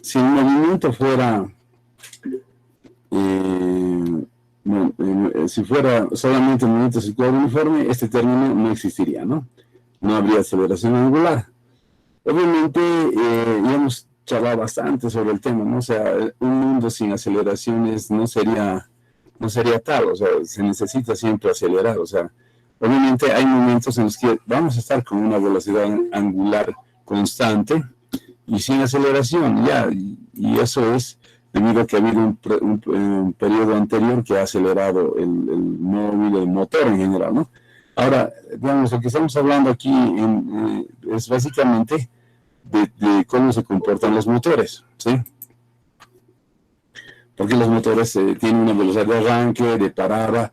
si el movimiento fuera, si fuera solamente un movimiento circular uniforme, este término no existiría, ¿no? No habría aceleración angular. Obviamente, ya hemos charlado bastante sobre el tema, ¿no? O sea, un mundo sin aceleraciones no sería tal, o sea, se necesita siempre acelerar, o sea, obviamente hay momentos en los que vamos a estar con una velocidad angular constante y sin aceleración, ya, y eso es debido a que ha habido un periodo anterior que ha acelerado el móvil, el motor en general, ¿no? Ahora, digamos, lo que estamos hablando aquí es básicamente de cómo se comportan los motores, ¿sí? Porque los motores tienen una velocidad de arranque, de parada,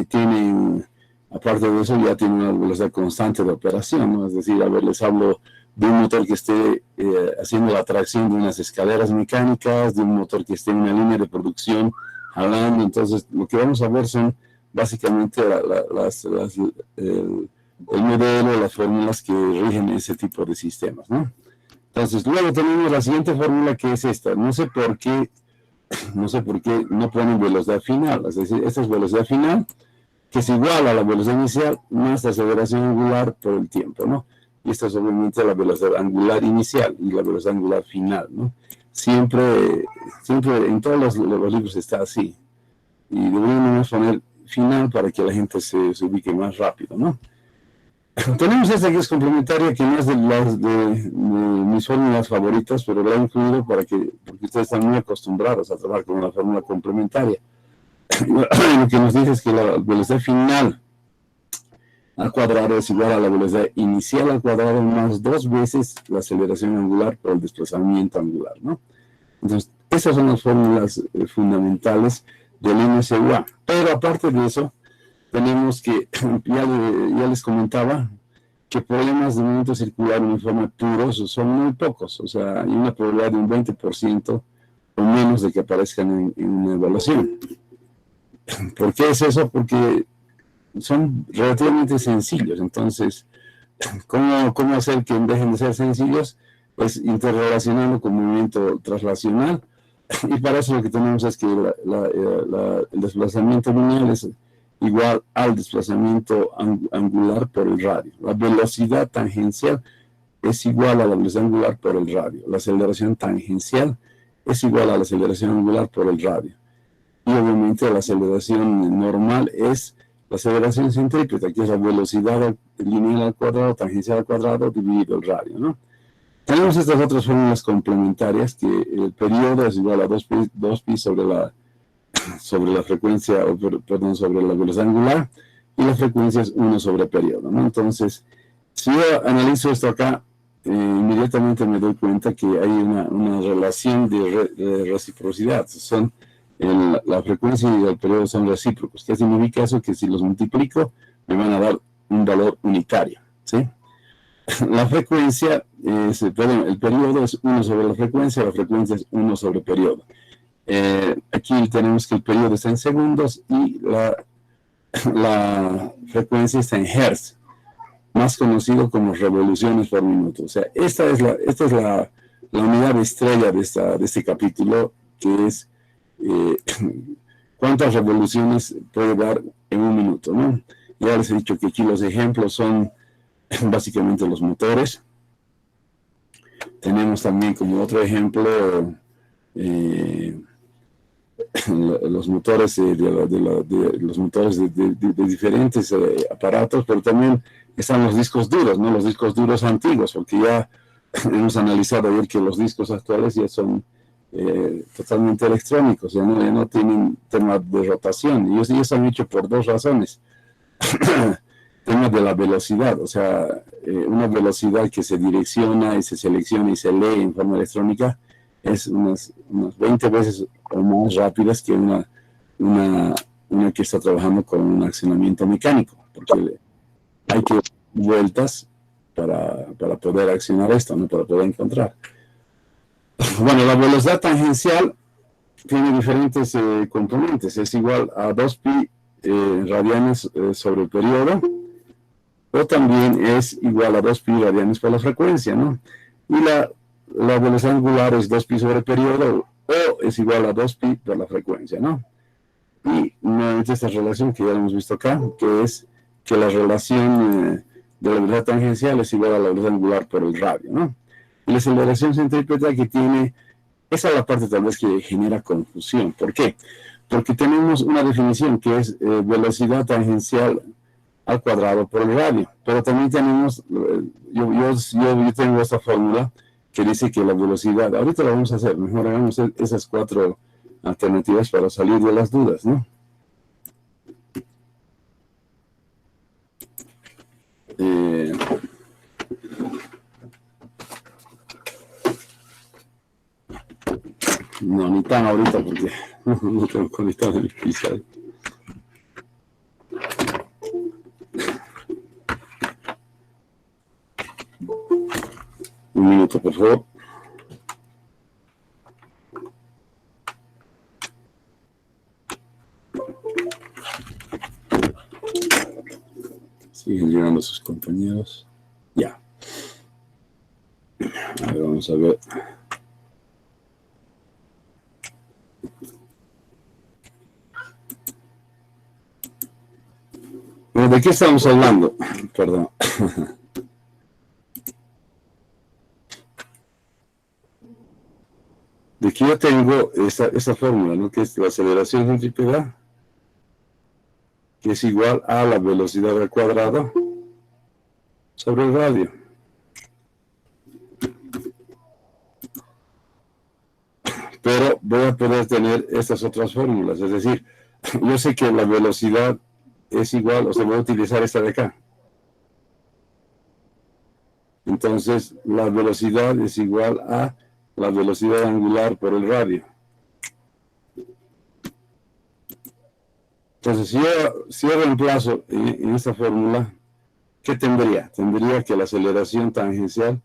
tienen, aparte de eso, ya tienen una velocidad constante de operación, ¿no? Es decir, a ver, les hablo de un motor que esté haciendo la tracción de unas escaleras mecánicas, de un motor que esté en una línea de producción jalando. Entonces, lo que vamos a ver son básicamente el modelo, las fórmulas que rigen ese tipo de sistemas, ¿no? Entonces, luego tenemos la siguiente fórmula, que es esta. No sé por qué no ponen velocidad final. Es decir, esta es velocidad final, que es igual a la velocidad inicial más la aceleración angular por el tiempo, ¿no? Y esta es obviamente la velocidad angular inicial y la velocidad angular final, ¿no? Siempre en todos los libros está así. Y deberíamos poner final para que la gente se ubique más rápido, ¿no? Tenemos esta que es complementaria, que no es de mis fórmulas favoritas, pero la he incluido porque ustedes están muy acostumbrados a trabajar con una fórmula complementaria. Lo que nos dice es que la velocidad final al cuadrado es igual a la velocidad inicial al cuadrado más 2 veces la aceleración angular por el desplazamiento angular, ¿no? Entonces, esas son las fórmulas fundamentales del NSUA. Pero aparte de eso, tenemos que, ya les comentaba, que problemas de movimiento circular uniforme puros son muy pocos. O sea, hay una probabilidad de un 20% o menos de que aparezcan en una evaluación. ¿Por qué es eso? Porque son relativamente sencillos. Entonces, ¿cómo hacer que dejen de ser sencillos? Pues interrelacionando con movimiento traslacional. Y para eso lo que tenemos es que el desplazamiento lineal es igual al desplazamiento angular por el radio. La velocidad tangencial es igual a la velocidad angular por el radio. La aceleración tangencial es igual a la aceleración angular por el radio. Y obviamente la aceleración normal es la aceleración centrípeta, que es la velocidad lineal al cuadrado, tangencial al cuadrado, dividido el radio, ¿no? Tenemos estas otras fórmulas complementarias, que el periodo es igual a 2pi sobre la frecuencia, perdón, sobre la velocidad angular, y la frecuencia es 1 sobre periodo, ¿no? Entonces, si yo analizo esto acá, inmediatamente me doy cuenta que hay una relación de reciprocidad. Son la frecuencia y el periodo son recíprocos, que significa eso, que si los multiplico, me van a dar un valor unitario, ¿sí? La frecuencia, el periodo es 1 sobre la frecuencia es 1 sobre periodo. Aquí tenemos que el periodo está en segundos y la frecuencia está en hertz, más conocido como revoluciones por minuto. O sea, esta es la unidad estrella de este capítulo, que es cuántas revoluciones puede dar en un minuto, ¿no? Ya les he dicho que aquí los ejemplos son básicamente los motores. Tenemos también como otro ejemplo los motores de diferentes aparatos, pero también están los discos duros, ¿no? Los discos duros antiguos, porque ya hemos analizado ayer que los discos actuales ya son totalmente electrónicos, ya no tienen tema de rotación, y ellos están hechos por dos razones. Tema de la velocidad, o sea, una velocidad que se direcciona y se selecciona y se lee en forma electrónica es unas 20 veces o más rápidas que una que está trabajando con un accionamiento mecánico, porque hay que dar vueltas para poder accionar esto, ¿no? Para poder encontrar. Bueno, la velocidad tangencial tiene diferentes componentes. Es igual a 2pi radianes sobre el periodo, o también es igual a 2pi radianes por la frecuencia, ¿no? Y la velocidad angular es 2pi sobre el periodo, o es igual a 2pi por la frecuencia, ¿no? Y nuevamente esta relación que ya hemos visto acá, que es que la relación de la velocidad tangencial es igual a la velocidad angular por el radio, ¿no? Y la aceleración centrípeta que tiene, esa es la parte tal vez que genera confusión. ¿Por qué? Porque tenemos una definición que es velocidad tangencial al cuadrado por el radio, pero también tenemos, yo tengo esta fórmula que dice que la velocidad, ahorita lo vamos a hacer, mejor hagamos esas 4 alternativas para salir de las dudas, ¿no? No, ni tan ahorita porque no tengo conectado mi pizarra. Un minuto, por favor. Siguen llegando sus compañeros. Ya. A ver, vamos a ver. Bueno, ¿de qué estamos hablando? Perdón. De que yo tengo esta fórmula, ¿no? Que es la aceleración centrípeta, que es igual a la velocidad al cuadrado sobre el radio. Pero voy a poder tener estas otras fórmulas, es decir, yo sé que la velocidad es igual, o sea, voy a utilizar esta de acá. Entonces, la velocidad es igual a la velocidad angular por el radio. Entonces, si yo reemplazo en esta fórmula, ¿qué tendría? Tendría que la aceleración tangencial,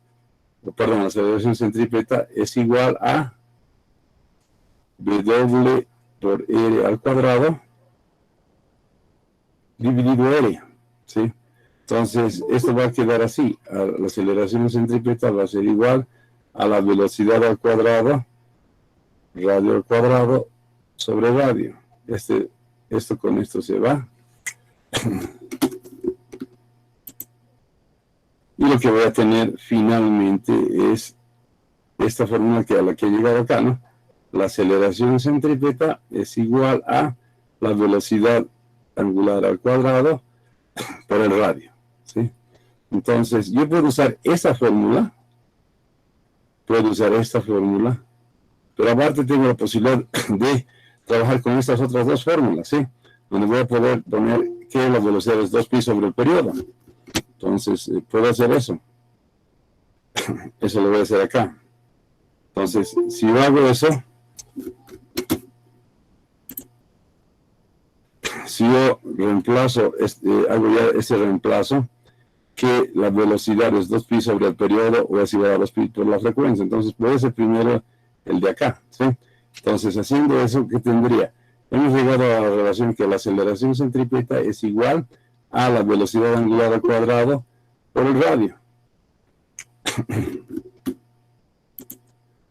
perdón, la aceleración centrípeta es igual a W por R al cuadrado dividido R, ¿sí? Entonces, esto va a quedar así. La aceleración centrípeta va a ser igual a la velocidad al cuadrado, radio al cuadrado, sobre radio. Esto con esto se va. Y lo que voy a tener finalmente es esta fórmula a la que he llegado acá, ¿no? La aceleración centrípeta es igual a la velocidad angular al cuadrado por el radio, ¿sí? Entonces, yo puedo usar esta fórmula, pero aparte tengo la posibilidad de trabajar con estas otras 2 fórmulas, ¿sí? Donde voy a poder poner que la velocidad es 2pi sobre el periodo. Entonces, puedo hacer eso. Eso lo voy a hacer acá. Entonces, si yo hago eso, si yo reemplazo, hago ya ese reemplazo, que la velocidad es 2pi sobre el periodo o es igual a 2pi por la frecuencia. Entonces, voy a hacer primero el de acá, ¿sí? Entonces, haciendo eso, ¿qué tendría? Hemos llegado a la relación que la aceleración centrípeta es igual a la velocidad angular al cuadrado por el radio.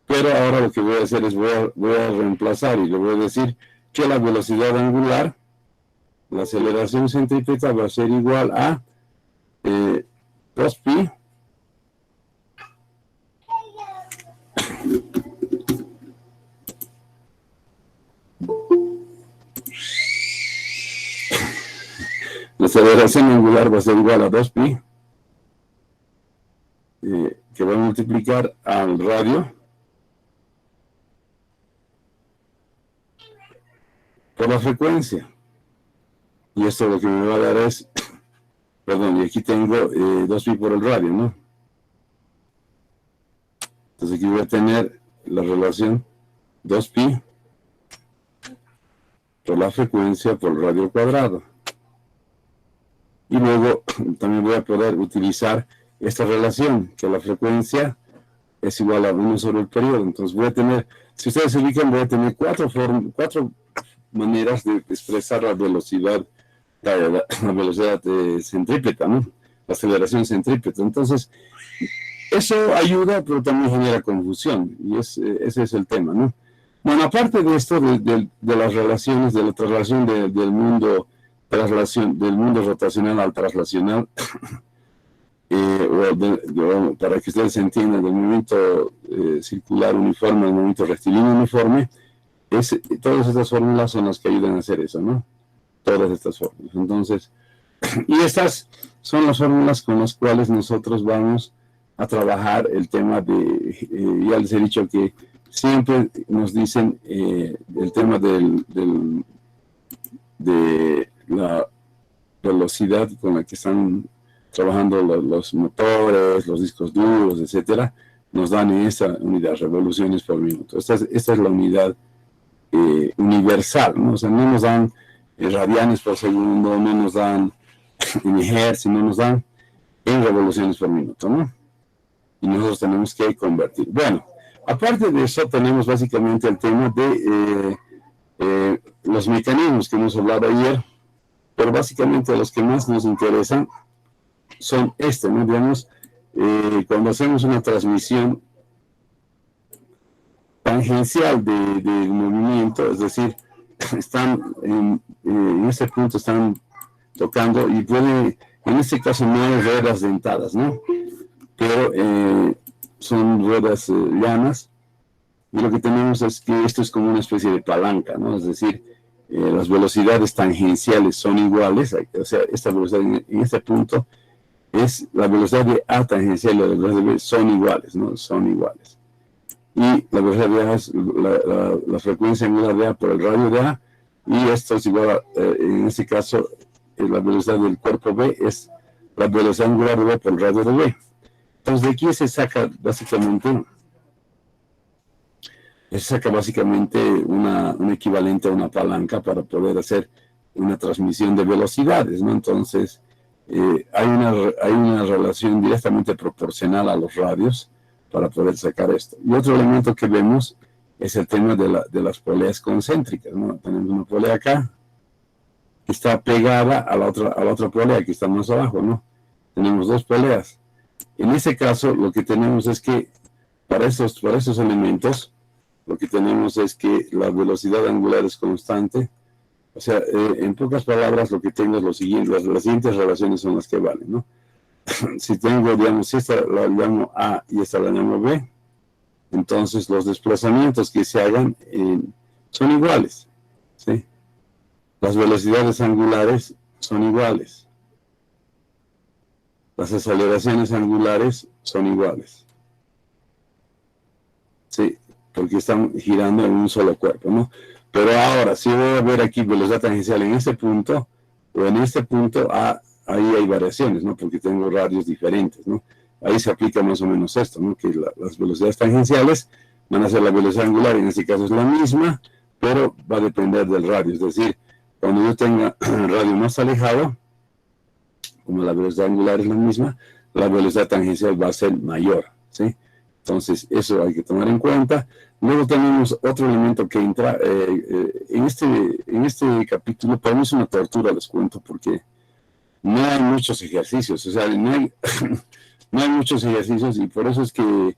Pero ahora lo que voy a hacer es voy a reemplazar y le voy a decir que la velocidad angular, la aceleración centrípeta va a ser igual a 2pi la aceleración angular va a ser igual a 2pi que va a multiplicar al radio por la frecuencia. Y esto lo que me va a dar es, perdón, y aquí tengo 2pi por el radio, ¿no? Entonces aquí voy a tener la relación 2pi por la frecuencia por el radio al cuadrado. Y luego también voy a poder utilizar esta relación, que la frecuencia es igual a 1 sobre el periodo. Entonces voy a tener, si ustedes se ubican, voy a tener 4 maneras de expresar la velocidad, la velocidad centrípeta, ¿no? La aceleración centrípeta. Entonces, eso ayuda, pero también genera confusión, y ese es el tema, ¿no? Bueno, aparte de esto, de las relaciones, de la traslación del mundo rotacional al traslacional, para que ustedes entiendan, del movimiento circular uniforme al movimiento rectilíneo uniforme, todas estas fórmulas son las que ayudan a hacer eso, ¿no? Todas estas fórmulas. Entonces, y estas son las fórmulas con las cuales nosotros vamos a trabajar el tema ya les he dicho que siempre nos dicen el tema de la velocidad con la que están trabajando los motores, los discos duros, etcétera, nos dan esa unidad, revoluciones por minuto. Esta es la unidad universal, ¿no? O sea, no nos dan radianes por segundo, no nos dan en hertz, no nos dan en revoluciones por minuto, ¿no? Y nosotros tenemos que convertir. Bueno, aparte de eso, tenemos básicamente el tema de los mecanismos que hemos hablado ayer, pero básicamente los que más nos interesan son ¿no? Digamos, cuando hacemos una transmisión tangencial de movimiento, es decir, están en este punto están tocando y en este caso no hay ruedas dentadas, ¿no? Pero son ruedas llanas, y lo que tenemos es que esto es como una especie de palanca, ¿no? Es decir, las velocidades tangenciales son iguales, o sea, esta velocidad en este punto es la velocidad de A tangencial y la velocidad de B son iguales, ¿no? Son iguales. Y la velocidad de A es la frecuencia angular de A por el radio de A, y esto es igual en este caso, la velocidad del cuerpo B es la velocidad angular de B por el radio de B. Entonces de aquí se saca básicamente un equivalente a una palanca para poder hacer una transmisión de velocidades, ¿no? Entonces hay una relación directamente proporcional a los radios para poder sacar esto. Y otro elemento que vemos es el tema de las poleas concéntricas, ¿no? Tenemos una polea acá que está pegada a la otra polea que está más abajo, ¿no? Tenemos dos poleas. En ese caso, lo que tenemos es que para estos elementos, lo que tenemos es que la velocidad angular es constante. O sea, en pocas palabras, lo que tengo es lo siguiente: las siguientes relaciones son las que valen, ¿no? Si tengo, digamos, si esta la llamo A y esta la llamo B, entonces los desplazamientos que se hagan son iguales, ¿sí? Las velocidades angulares son iguales. Las aceleraciones angulares son iguales. Sí, porque están girando en un solo cuerpo, ¿no? Pero ahora, si voy a ver aquí velocidad tangencial en este punto, o en este punto, ahí hay variaciones, ¿no? Porque tengo radios diferentes, ¿no? Ahí se aplica más o menos esto, ¿no? Que las velocidades tangenciales van a ser la velocidad angular, en este caso es la misma, pero va a depender del radio. Es decir, cuando yo tenga el radio más alejado, como la velocidad angular es la misma, la velocidad tangencial va a ser mayor, ¿sí? Entonces, eso hay que tomar en cuenta. Luego tenemos otro elemento que entra en este capítulo. Para mí es una tortura, les cuento, porque no hay muchos ejercicios, o sea, no hay muchos ejercicios, y por eso es que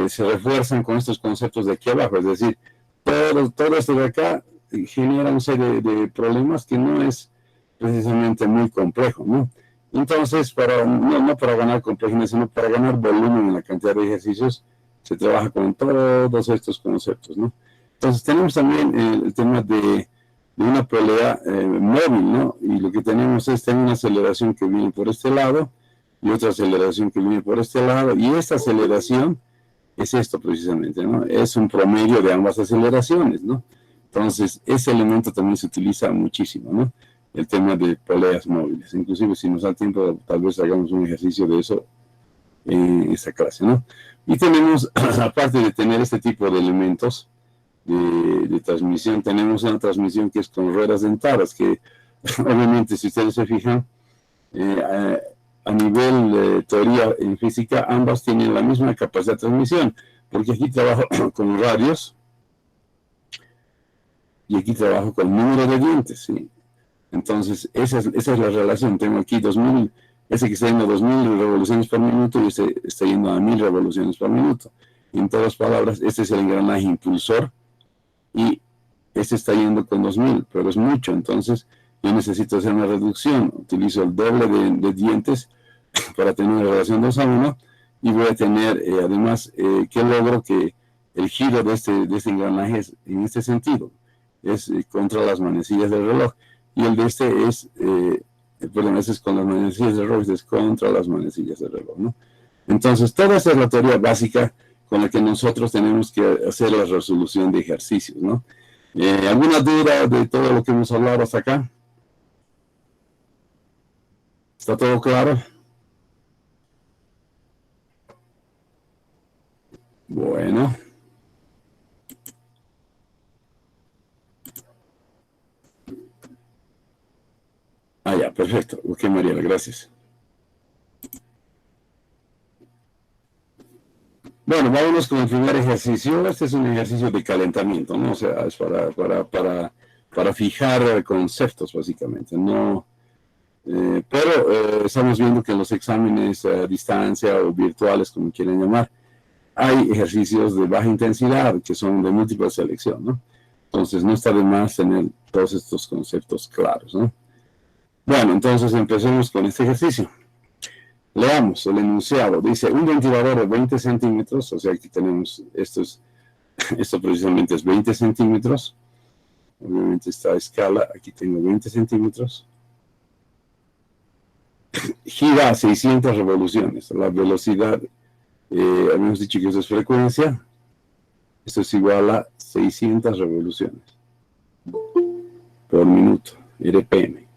se refuerzan con estos conceptos de aquí abajo. Es decir, todo esto de acá genera una serie de problemas que no es precisamente muy complejo, ¿no? Entonces, no para ganar complejidad, sino para ganar volumen en la cantidad de ejercicios, se trabaja con todos estos conceptos, ¿no? Entonces, tenemos también el tema de una polea móvil, ¿no? Y lo que tenemos es una aceleración que viene por este lado y otra aceleración que viene por este lado, y esta aceleración es esto precisamente, ¿no? Es un promedio de ambas aceleraciones, ¿no? Entonces, ese elemento también se utiliza muchísimo, ¿no? El tema de poleas móviles. Inclusive, si nos da tiempo, tal vez hagamos un ejercicio de eso en esta clase, ¿no? Y tenemos, aparte de tener este tipo de elementos de transmisión, tenemos una transmisión que es con ruedas dentadas, que obviamente, si ustedes se fijan, a nivel teoría en física, ambas tienen la misma capacidad de transmisión, porque aquí trabajo con radios y aquí trabajo con número de dientes, ¿sí? Entonces, esa es la relación. Tengo aquí 2000 ese que está yendo a 2000 revoluciones por minuto y este está yendo a 1000 revoluciones por minuto. En todas palabras, este es el engranaje impulsor y este está yendo con 2000, pero es mucho, entonces yo necesito hacer una reducción. Utilizo el doble de dientes para tener una relación 2 a 1 y voy a tener, además, que logro que el giro de este engranaje es en este sentido, es contra las manecillas del reloj, y el de este es, perdón, ese es con las manecillas del reloj, este es contra las manecillas del reloj, ¿no? Entonces, toda esa es la teoría básica con la que nosotros tenemos que hacer la resolución de ejercicios, ¿no? ¿Alguna duda de todo lo que hemos hablado hasta acá? ¿Está todo claro? Bueno. Ah, ya, perfecto. Ok, Mariela, gracias. Bueno, vámonos con el primer ejercicio. Este es un ejercicio de calentamiento, ¿no? O sea, es para fijar conceptos, básicamente, ¿no? Pero estamos viendo que en los exámenes a distancia o virtuales, como quieran llamar, hay ejercicios de baja intensidad que son de múltiple selección, ¿no? Entonces, no está de más tener todos estos conceptos claros, ¿no? Bueno, entonces empecemos con este ejercicio. Leamos el enunciado. Dice, un ventilador de 20 centímetros, o sea, aquí tenemos, esto precisamente es 20 centímetros. Obviamente esta escala, aquí tengo 20 centímetros. Gira a 600 revoluciones. La velocidad, habíamos dicho que eso es frecuencia. Esto es igual a 600 revoluciones por minuto, RPM.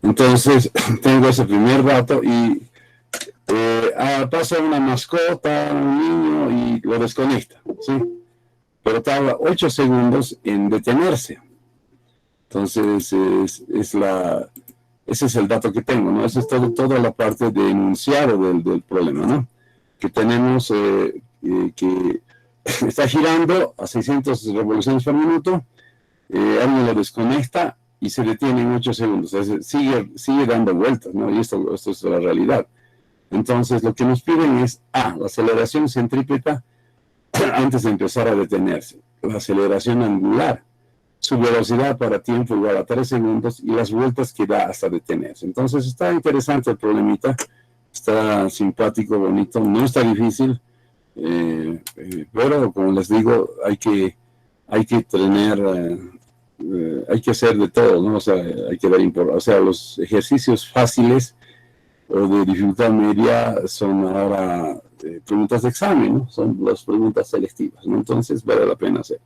Entonces, tengo ese primer dato y pasa una mascota, un niño y lo desconecta, ¿sí? Pero tarda 8 segundos en detenerse. Entonces, ese es el dato que tengo, ¿no? Esa es toda la parte de enunciado del problema, ¿no? Que tenemos que está girando a 600 revoluciones por minuto, alguien lo desconecta y se detiene en 8 segundos. Es decir, sigue dando vueltas, ¿no? Y esto es la realidad. Entonces, lo que nos piden es la aceleración centrípeta antes de empezar a detenerse, la aceleración angular, su velocidad para tiempo igual a 3 segundos y las vueltas que da hasta detenerse. Entonces, está interesante el problemita, está simpático, bonito, no está difícil, pero como les digo, hay que tener, hay que hacer de todo, ¿no? O sea, hay que dar importancia. O sea, los ejercicios fáciles o de dificultad media son ahora preguntas de examen, ¿no? Son las preguntas selectivas, ¿no? Entonces vale la pena hacer.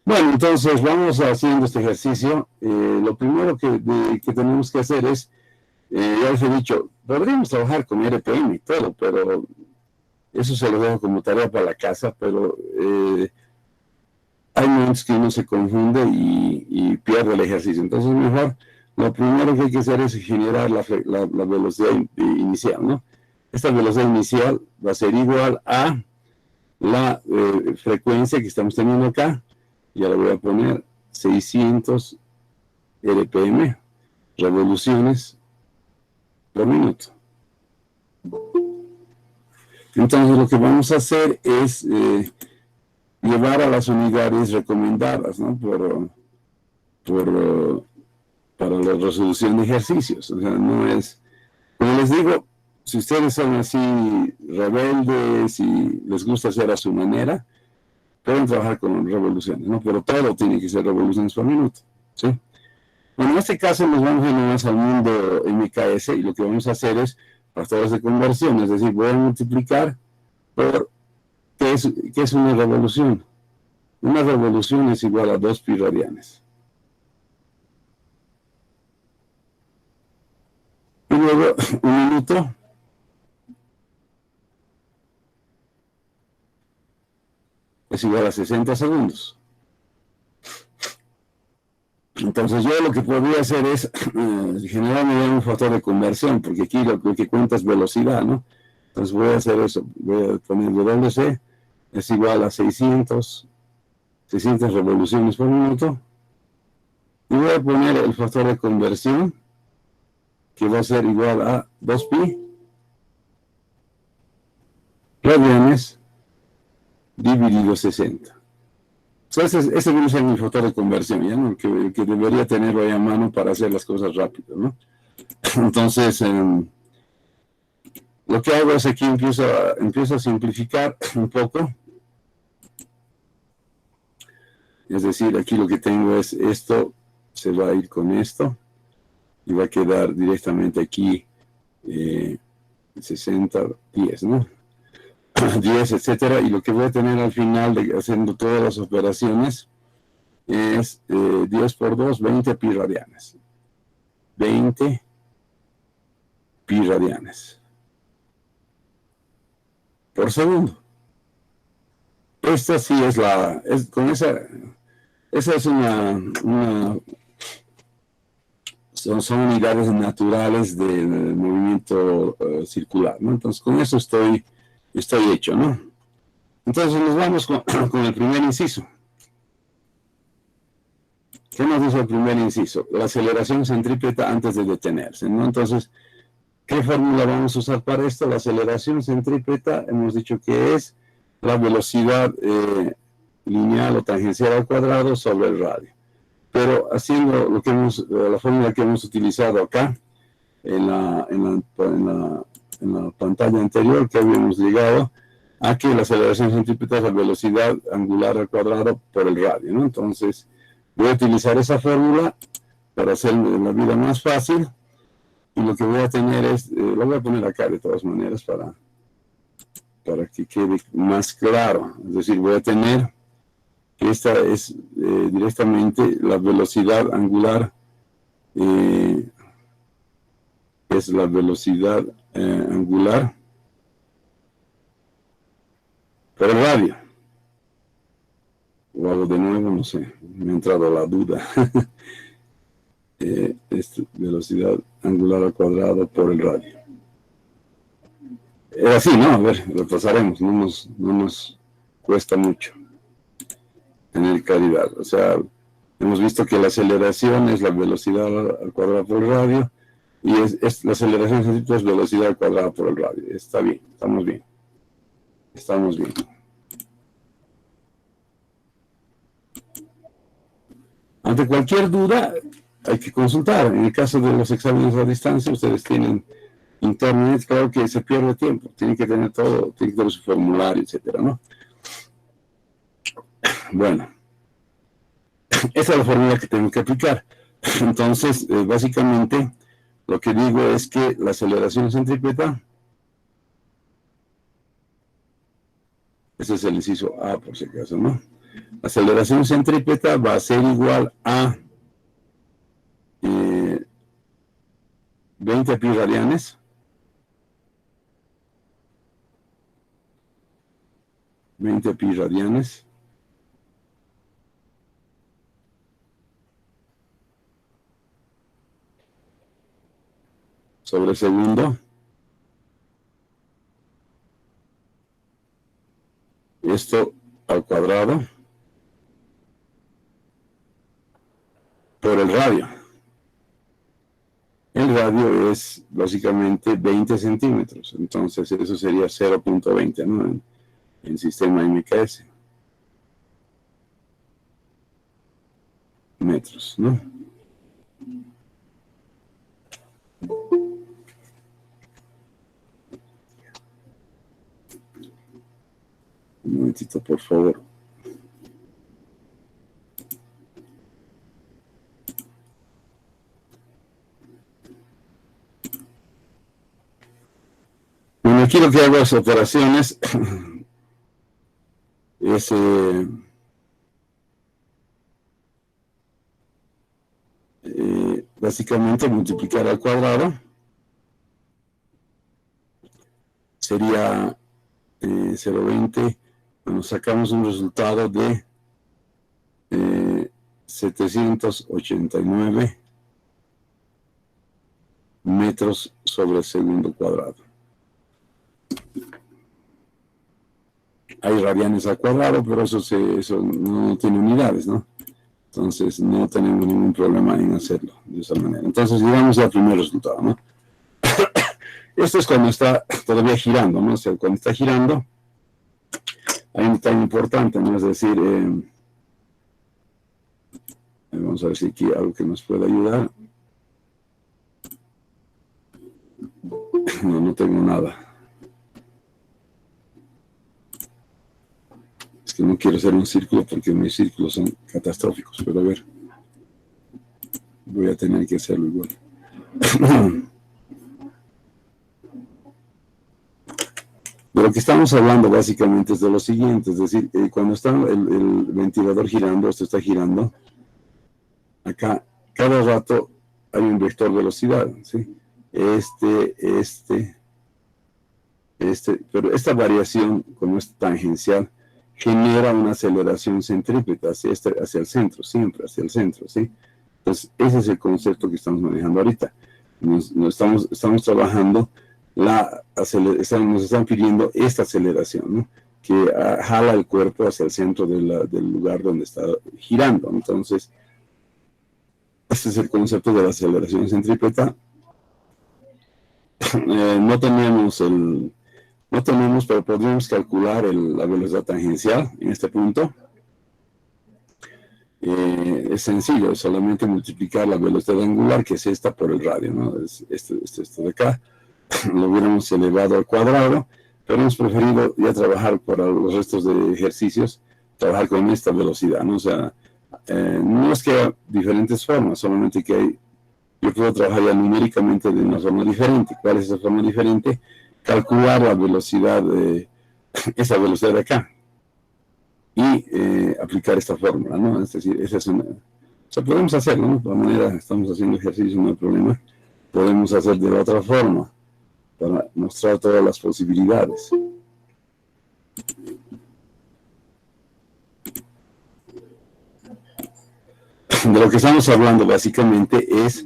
Bueno, entonces vamos haciendo este ejercicio. Lo primero que tenemos que hacer es, ya les he dicho, podríamos trabajar con RPM y todo, pero eso se lo dejo como tarea para la casa, pero hay momentos que uno se confunde y pierde el ejercicio. Entonces mejor, lo primero que hay que hacer es generar la velocidad inicial, ¿no? Esta velocidad inicial va a ser igual a la frecuencia que estamos teniendo acá. Ya le voy a poner 600 RPM, revoluciones por minuto. Entonces lo que vamos a hacer es llevar a las unidades recomendadas, ¿no? Para la resolución de ejercicios. O sea, no es, como les digo, si ustedes son así rebeldes y les gusta hacer a su manera, pueden trabajar con revoluciones, ¿no? Pero todo tiene que ser revoluciones por minuto, ¿sí? Bueno, en este caso nos vamos a ir más al mundo MKS y lo que vamos a hacer es factores de conversión, es decir, voy a multiplicar por ¿qué es una revolución? Una revolución es igual a 2 pi radianes. Y luego, un minuto es igual a 60 segundos. Entonces yo lo que podría hacer es generarme un factor de conversión, porque aquí lo que cuenta es velocidad, ¿no? Entonces voy a hacer eso, voy a poner WC es igual a 600 revoluciones por minuto, y voy a poner el factor de conversión, que va a ser igual a 2pi radianes dividido 60. Ese debe ser mi factor de conversión, ¿ya? ¿No? Que debería tenerlo ahí a mano para hacer las cosas rápido, ¿no? Entonces, lo que hago es aquí empiezo a simplificar un poco. Es decir, aquí lo que tengo es esto, se va a ir con esto, y va a quedar directamente aquí 60, 10, ¿no? 10, etcétera, y lo que voy a tener al final, haciendo todas las operaciones, es 10 por 2, 20 pi radianes. 20 pi radianes por segundo. Esta sí es con esa es son unidades naturales del movimiento circular, ¿no? Entonces, con eso estoy hecho, ¿no? Entonces, nos vamos con el primer inciso. ¿Qué nos dice el primer inciso? La aceleración centrípeta antes de detenerse, ¿no? Entonces, ¿qué fórmula vamos a usar para esto? La aceleración centrípeta, hemos dicho que es la velocidad lineal o tangencial al cuadrado sobre el radio. Pero haciendo la fórmula que hemos utilizado acá, en la pantalla anterior, que habíamos llegado a que la aceleración centrípeta es la velocidad angular al cuadrado por el radio, ¿no? Entonces, voy a utilizar esa fórmula para hacer la vida más fácil, y lo que voy a tener es, lo voy a poner acá de todas maneras para que quede más claro. Es decir, voy a tener que esta es directamente la velocidad angular, es la velocidad angular por el radio. O hago de nuevo, no sé, me ha entrado la duda. Es velocidad angular al cuadrado por el radio. Así, ¿no? A ver, lo pasaremos, no nos cuesta mucho tener claridad. O sea, hemos visto que la aceleración es la velocidad al cuadrado por el radio, y la aceleración es velocidad al cuadrado por el radio. Está bien, estamos bien. Estamos bien. Ante cualquier duda, hay que consultar. En el caso de los exámenes a distancia, ustedes tienen internet, claro que se pierde tiempo. Tienen que tener todo, tienen que tener su formulario, etcétera, ¿no? Bueno, esa es la fórmula que tengo que aplicar. Entonces, básicamente, lo que digo es que la aceleración centrípeta, ese es el inciso A por si acaso, ¿no? La aceleración centrípeta va a ser igual a 20 pi radianes sobre segundo. Esto al cuadrado por el radio. El radio es básicamente 20 centímetros, entonces eso sería 0.20, ¿no? En sistema MKS. Metros, ¿no? Un momentito, por favor. Bueno, aquí lo que hago es operaciones. Es básicamente multiplicar al cuadrado. Sería 0.20. Bueno, sacamos un resultado de 789 metros sobre segundo cuadrado. hay radianes al cuadrado, pero eso no tiene unidades, ¿no? Entonces no tenemos ningún problema en hacerlo de esa manera. Entonces llegamos al primer resultado, ¿no? Esto es cuando está todavía girando, ¿no? O sea, cuando está girando, hay un detalle importante, ¿no? Es decir, vamos a ver si aquí hay algo que nos pueda ayudar. No tengo nada. Es que no quiero hacer un círculo porque mis círculos son catastróficos, pero a ver. Voy a tener que hacerlo igual. De lo que estamos hablando básicamente es de lo siguiente, es decir, cuando está el ventilador girando, esto está girando, acá cada rato hay un vector velocidad, ¿sí? Pero esta variación, como es tangencial, genera una aceleración centrípeta hacia el centro, siempre hacia el centro, ¿sí? Entonces, ese es el concepto que estamos manejando ahorita. Estamos trabajando, nos están pidiendo esta aceleración, ¿no? Que jala el cuerpo hacia el centro del lugar donde está girando. Entonces, este es el concepto de la aceleración centrípeta. No tenemos, pero podríamos calcular la velocidad tangencial en este punto. Es sencillo, es solamente multiplicar la velocidad angular, que es esta, por el radio, ¿no? Es esto de acá. Lo hubiéramos elevado al cuadrado, pero hemos preferido ya trabajar para los restos de ejercicios, trabajar con esta velocidad, ¿no? O sea, no es que haya diferentes formas, solamente que yo puedo trabajar ya numéricamente de una forma diferente. ¿Cuál es esa forma diferente? Calcular la velocidad, esa velocidad de acá, y aplicar esta fórmula, ¿no? Es decir, esa es una... O sea, podemos hacerlo, ¿no? De la manera, estamos haciendo ejercicio, no hay problema. Podemos hacer de la otra forma, para mostrar todas las posibilidades. De lo que estamos hablando básicamente es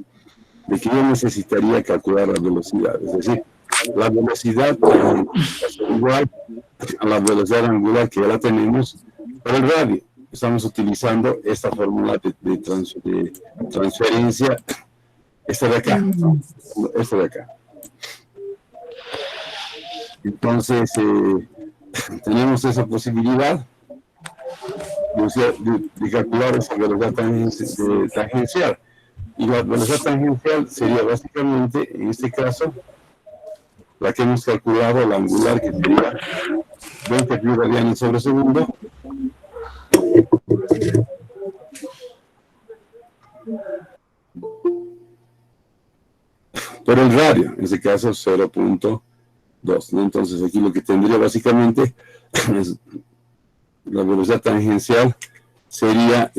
de que yo necesitaría calcular la velocidad, es decir, la velocidad es igual a la velocidad angular que ya la tenemos por el radio. Estamos utilizando esta fórmula de transferencia, esta de acá, esta de acá. Entonces, tenemos esa posibilidad de calcular esa velocidad tangencial. Y la velocidad tangencial sería básicamente, en este caso, la que hemos calculado, la angular, que sería 20 pi radianes sobre segundo. Por el radio, en este caso 0.2, ¿no? Entonces aquí lo que tendría básicamente es la velocidad tangencial sería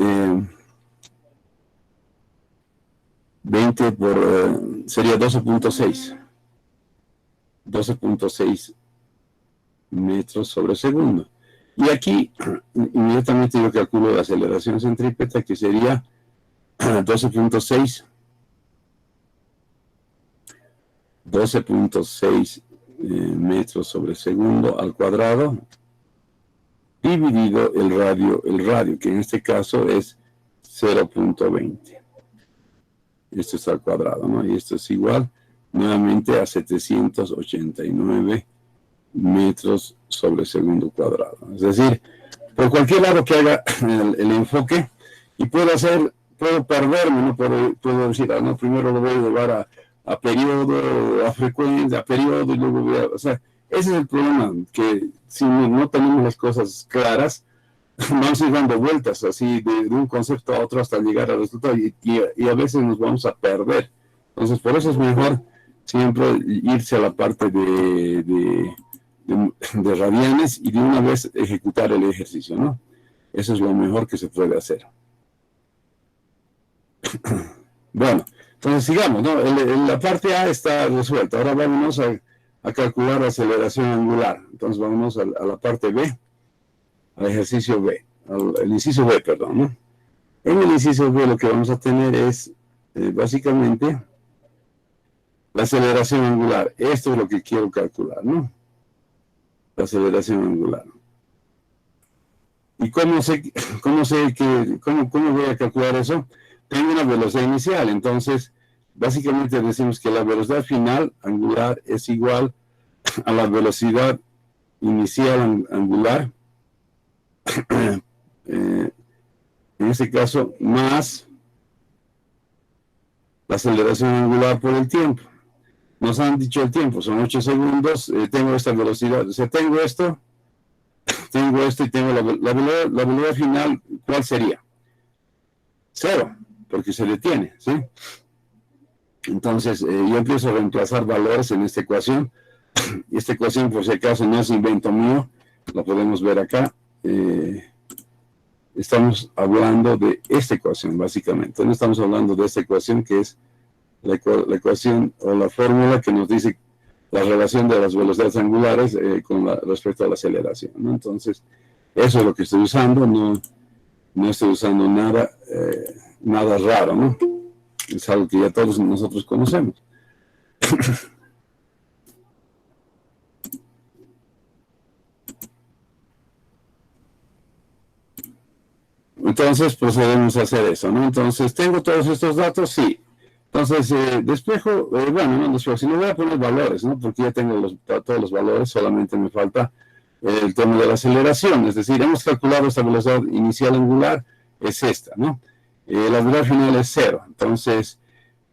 20 sería 12.6 metros sobre segundo. Y aquí inmediatamente yo calculo la aceleración centrípeta, que sería 12.6 metros sobre segundo al cuadrado, dividido el radio, que en este caso es 0.20. Esto es al cuadrado, ¿no? Y esto es igual nuevamente a 789 metros sobre segundo cuadrado. Es decir, por cualquier lado que haga el enfoque, y puedo perderme, ¿no? Puedo decir, no, primero lo voy a llevar a periodo, a frecuencia, a periodo, y luego voy a... O sea, ese es el problema, que si no tenemos las cosas claras, vamos a ir dando vueltas así de un concepto a otro hasta llegar al resultado, y a veces nos vamos a perder. Entonces, por eso es mejor siempre irse a la parte de radianes y de una vez ejecutar el ejercicio, ¿no? Eso es lo mejor que se puede hacer. Bueno, entonces sigamos, ¿no? La parte A está resuelta. Ahora vámonos a calcular la aceleración angular. Entonces vámonos a la parte B, al ejercicio B, el inciso B, perdón, ¿no? En el inciso B lo que vamos a tener es básicamente la aceleración angular. Esto es lo que quiero calcular, ¿no? La aceleración angular. ¿Y cómo voy a calcular eso? Tengo una velocidad inicial, entonces básicamente decimos que la velocidad final angular es igual a la velocidad inicial angular, en este caso, más la aceleración angular por el tiempo. Nos han dicho el tiempo, son 8 segundos, tengo esta velocidad, o sea, tengo esto y tengo la velocidad final, ¿cuál sería? 0, porque se detiene, ¿sí? Entonces, yo empiezo a reemplazar valores en esta ecuación. Y esta ecuación, por si acaso, no es invento mío, la podemos ver acá. Estamos hablando de esta ecuación, básicamente. No estamos hablando de esta ecuación, que es la ecuación o la fórmula que nos dice la relación de las velocidades angulares respecto a la aceleración, ¿no? Entonces, eso es lo que estoy usando, no estoy usando nada raro, ¿no? Es algo que ya todos nosotros conocemos. Entonces procedemos a hacer eso, ¿no? Entonces, ¿tengo todos estos datos? Sí. Entonces, despejo, bueno, no despejo, sino voy a poner valores, ¿no? Porque ya tengo todos los valores, solamente me falta el tema de la aceleración. Es decir, hemos calculado esta velocidad inicial angular, es esta, ¿no? La velocidad final es 0. Entonces,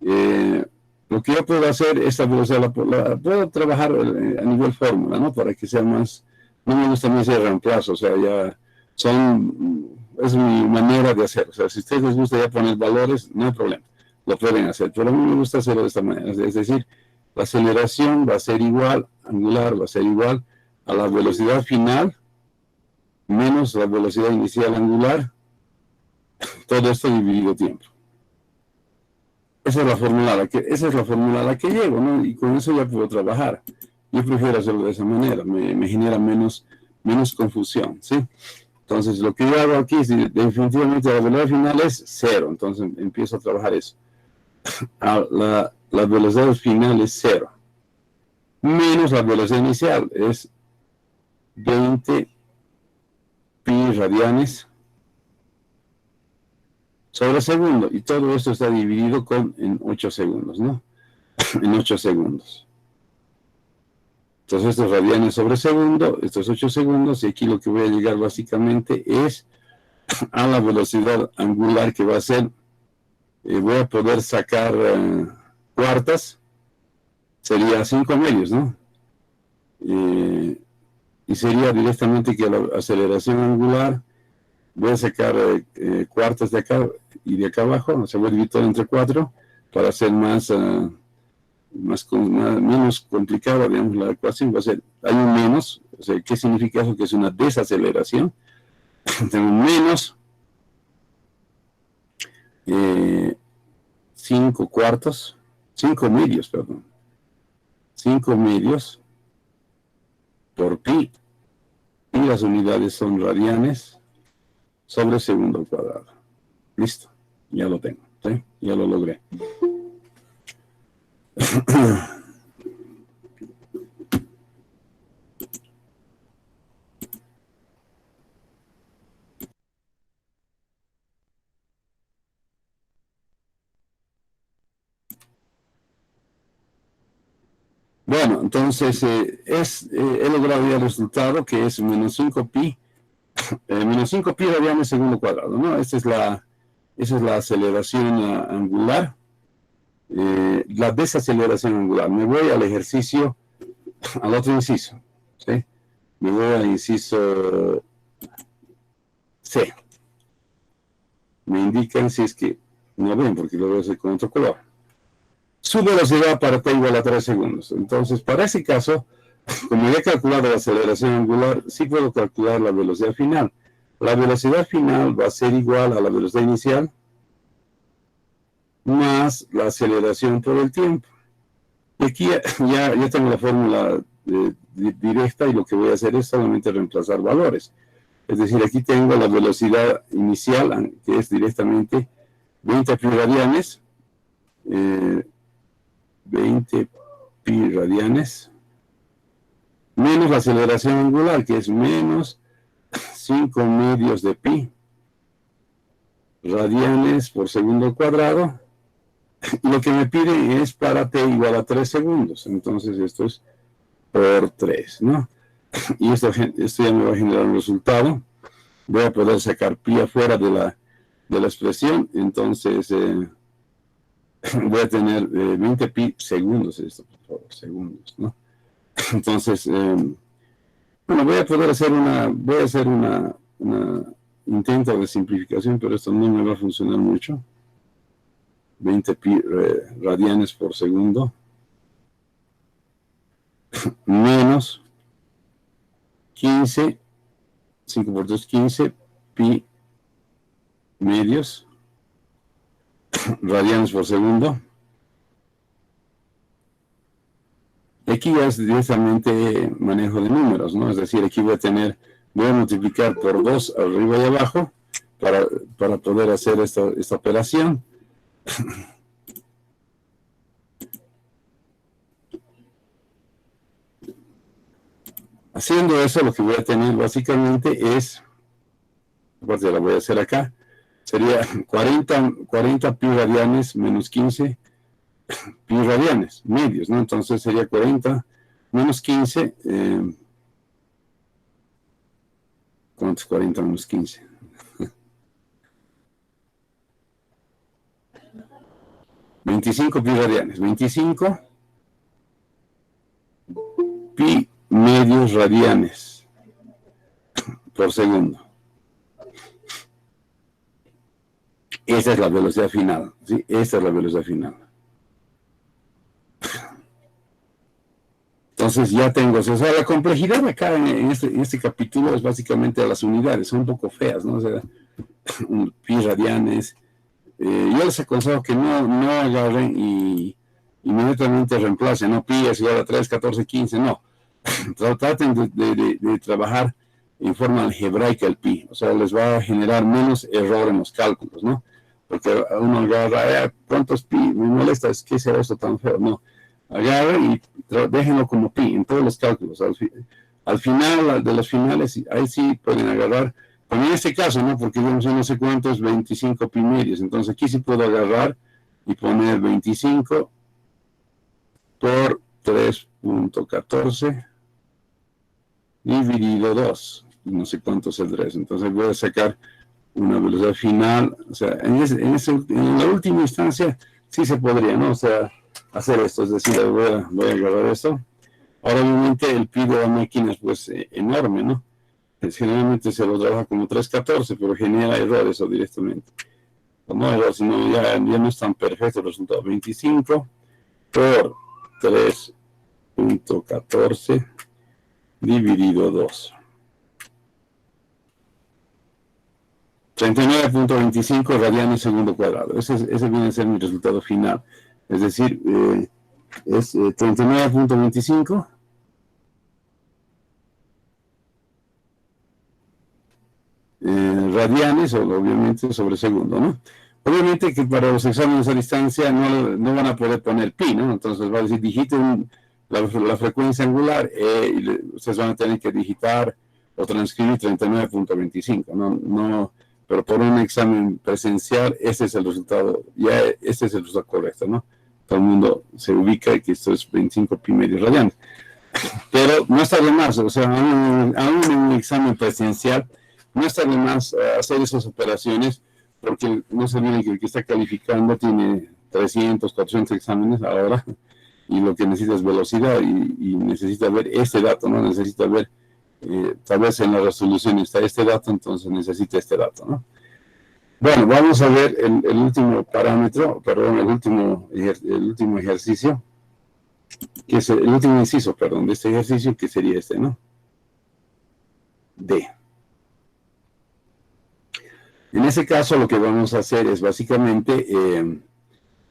lo que yo puedo hacer, esta velocidad la puedo trabajar a nivel fórmula, ¿no? Para que sea más, no me gusta más el reemplazo, o sea, ya es mi manera de hacer. O sea, si a ustedes les gusta ya poner valores, no hay problema, lo pueden hacer, pero a mí me gusta hacerlo de esta manera. Es decir, la aceleración va a ser igual, angular va a ser igual a la velocidad final menos la velocidad inicial angular, todo esto dividido tiempo. Esa es la fórmula a la que llego, ¿no? Y con eso ya puedo trabajar. Yo prefiero hacerlo de esa manera, me genera menos confusión, ¿sí? Entonces, lo que yo hago aquí es, definitivamente, la velocidad final es 0, entonces empiezo a trabajar eso. La velocidad final es 0, menos la velocidad inicial, es 20 pi radianes sobre segundo, y todo esto está dividido en 8 segundos, ¿no? En 8 segundos. Entonces, estos radianes sobre segundo, estos 8 segundos, y aquí lo que voy a llegar básicamente es a la velocidad angular que va a ser, voy a poder sacar cuartas, sería 5 medios, ¿no? Y sería directamente que la aceleración angular, voy a sacar cuartas de acá y de acá abajo, o sea, voy a dividir todo entre 4 para hacer menos complicada, digamos, la ecuación. Va a ser, hay un menos, o sea, ¿qué significa eso? Que es una desaceleración. Tengo menos 5 cuartos, 5 medios, perdón, 5 medios por pi, y las unidades son radianes sobre segundo al cuadrado. Listo, ya lo tengo, ¿sí? Ya lo logré. Bueno, entonces he logrado ya el resultado, que es menos 5 pi, menos 5 pi radianes segundo cuadrado, ¿no? Esa es la aceleración angular, la desaceleración angular. Me voy al ejercicio, al otro inciso, ¿sí? Me voy al inciso C. Me indican si es que no ven, porque lo voy a hacer con otro color. Su velocidad para t igual a 3 segundos. Entonces, para ese caso, como ya he calculado la aceleración angular, sí puedo calcular la velocidad final. La velocidad final va a ser igual a la velocidad inicial más la aceleración por el tiempo. Y aquí ya tengo la fórmula directa, y lo que voy a hacer es solamente reemplazar valores. Es decir, aquí tengo la velocidad inicial, que es directamente 20 pi radianes, 20 pi radianes, menos la aceleración angular, que es menos 5 medios de pi radianes por segundo cuadrado. Y lo que me pide es para t igual a 3 segundos. Entonces esto es por 3, ¿no? Y esto ya me va a generar un resultado. Voy a poder sacar pi afuera de la expresión. Entonces voy a tener 20 pi segundos, esto, por favor, segundos, ¿no? Entonces, bueno, voy a hacer una intento de simplificación, pero esto no me va a funcionar mucho. 20 pi radianes por segundo menos 15, 5 por 2, 15 pi medios radianes por segundo. Aquí ya es directamente manejo de números, ¿no? Es decir, aquí voy a multiplicar por 2 arriba y abajo para poder hacer esta operación. Haciendo eso, lo que voy a tener básicamente es, aparte la voy a hacer acá, sería 40 pi radianes menos 15 pi radianes medios, ¿no? Entonces sería 40 menos 15. ¿Cuánto es 40 menos 15? 25 pi radianes. 25 pi medios radianes por segundo. Esa es la velocidad final, ¿sí? Esta es la velocidad final. Entonces ya tengo, o sea, la complejidad acá en este capítulo es básicamente las unidades, son un poco feas, ¿no? O sea, pi radianes. Yo les aconsejo que no agarren y inmediatamente reemplacen, no pi es igual a 3, 14, 15, no. Traten de trabajar en forma algebraica el pi, o sea, les va a generar menos error en los cálculos, ¿no? Porque uno agarra, ¿cuántos pi? Me molesta, ¿qué será esto tan feo? No, agarra y déjenlo como pi en todos los cálculos. Al final de los finales, ahí sí pueden agarrar, como en este caso, ¿no? Porque yo no sé cuántos, 25 pi medios, entonces aquí sí puedo agarrar y poner 25 por 3.14 dividido 2, no sé cuánto saldrá eso. Entonces voy a sacar una velocidad final, o sea, en la última instancia sí se podría, ¿no? O sea, hacer esto, es decir, voy a agarrar esto. Ahora obviamente el pi de la máquina es pues enorme, ¿no? Generalmente se lo trabaja como 3.14, pero genera errores o directamente. No error, sino ya no es tan perfecto el resultado. 25 por 3.14 dividido 2. 39.25 radianes segundo cuadrado. Ese viene a ser mi resultado final. Es decir, es 39.25 radianes, obviamente, sobre segundo, ¿no? Obviamente que para los exámenes a distancia no van a poder poner pi, ¿no? Entonces va a decir, digiten la frecuencia angular y ustedes van a tener que digitar o transcribir 39.25, no, pero por un examen presencial, ese es el resultado, este es el resultado correcto, ¿no? Todo el mundo se ubica y que esto es 25 pi medios radianes. Pero no está de más, o sea, aún en un examen presencial, no está de más hacer esas operaciones, porque no se olviden que el que está calificando tiene 300, 400 exámenes ahora, y lo que necesita es velocidad, y necesita ver este dato, ¿no? Necesita ver, tal vez en la resolución está este dato, entonces necesita este dato, ¿no? Bueno, vamos a ver el último parámetro, perdón, el último ejercicio, que es el último inciso, perdón, de este ejercicio, que sería este, ¿no? D. En ese caso lo que vamos a hacer es básicamente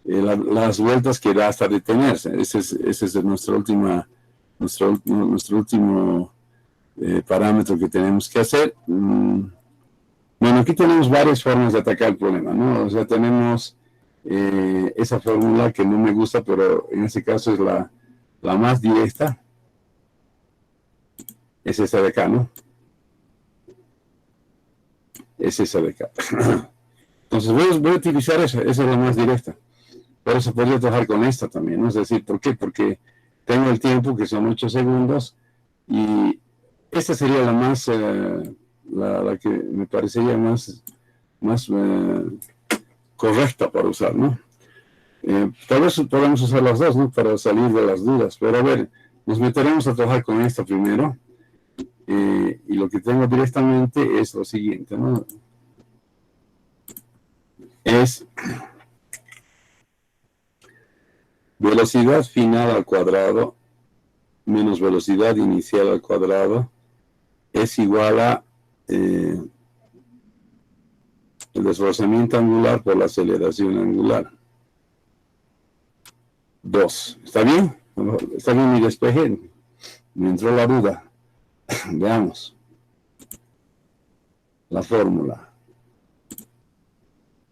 las vueltas que da hasta detenerse. Ese es nuestro último parámetro que tenemos que hacer. Bueno, aquí tenemos varias formas de atacar el problema, ¿no? O sea, tenemos esa fórmula que no me gusta, pero en este caso es la más directa. Es esta de acá, ¿no? es esa de acá. Entonces voy a utilizar esa es la más directa. Por eso podría trabajar con esta también, ¿no? Es decir, ¿por qué? Porque tengo el tiempo, que son 8 segundos, y esta sería la más, la que me parecería más correcta para usar, ¿no? Tal vez podamos usar las dos, ¿no? Para salir de las dudas, pero a ver, nos meteremos a trabajar con esta primero, y lo que tengo directamente es lo siguiente, ¿no? Es velocidad final al cuadrado menos velocidad inicial al cuadrado es igual a el desplazamiento angular por la aceleración angular. 2. ¿Está bien? ¿Está bien mi despeje? Me entró la duda. Veamos. La fórmula.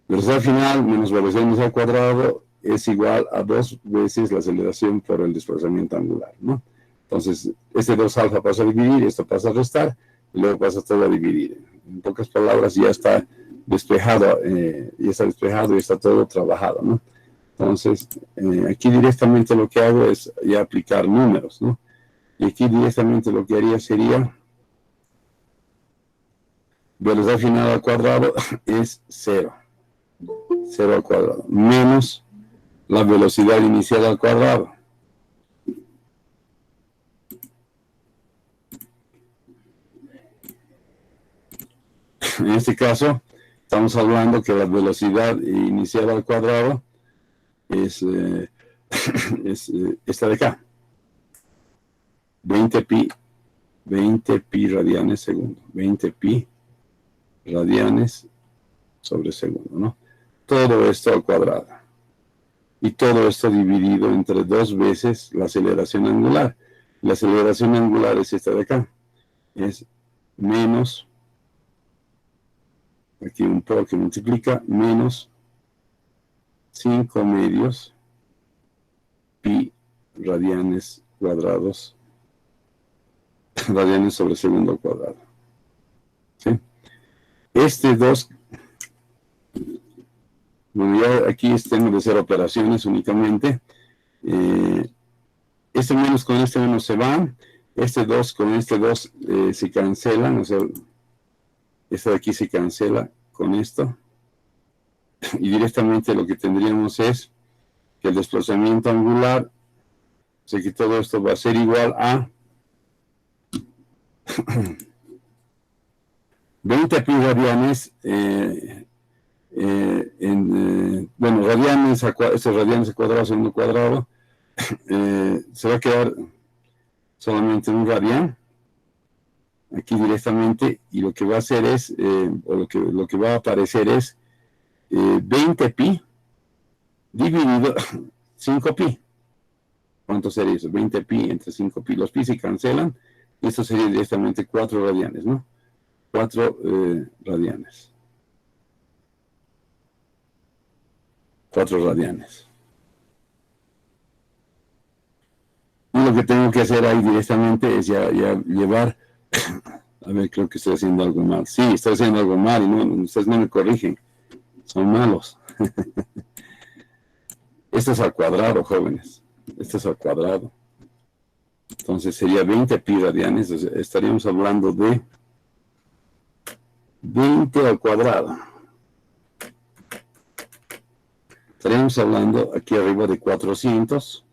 Velocidad final menos velocidad inicial al cuadrado es igual a 2 veces la aceleración por el desplazamiento angular, ¿no? Entonces, este 2 alfa pasa a dividir, esto pasa a restar, y luego pasa todo a dividir. En pocas palabras, ya está despejado, y está todo trabajado, ¿no? Entonces, aquí directamente lo que hago es ya aplicar números, ¿no? Y aquí directamente lo que haría sería velocidad final al cuadrado es 0. 0 al cuadrado, menos la velocidad inicial al cuadrado. En este caso, estamos hablando que la velocidad inicial al cuadrado es esta de acá. 20 pi radianes segundo. 20 pi radianes sobre segundo, ¿no? Todo esto al cuadrado. Y todo esto dividido entre 2 veces la aceleración angular. La aceleración angular es esta de acá. Es menos, aquí un por que multiplica, menos 5 medios pi radianes cuadrados, radianes sobre segundo al cuadrado. ¿Sí? Este 2, bueno, ya aquí tengo de hacer operaciones únicamente. Este menos con este menos se van. Este 2 con este 2 se cancelan. O sea, esto de aquí se cancela con esto. Y directamente lo que tendríamos es que el desplazamiento angular, o sea que todo esto va a ser igual a 20 pi radianes, bueno, radianes, estos radianes al cuadrado segundo cuadrado, se va a quedar solamente un radian aquí directamente, y lo que va a hacer es, o lo que va a aparecer es 20 pi dividido 5 pi. ¿Cuánto sería eso? 20 pi entre 5 pi. Los pi se cancelan, y esto sería directamente 4 radianes, ¿no? 4 radianes. 4 radianes. Y lo que tengo que hacer ahí directamente es ya llevar, a ver, creo que estoy haciendo algo mal. Sí, estoy haciendo algo mal, y no, ustedes no me corrigen. Son malos. Esto es al cuadrado, jóvenes. Esto es al cuadrado. Entonces sería 20 pi radianes. O sea, estaríamos hablando de 20 al cuadrado. Estaríamos hablando aquí arriba de 400.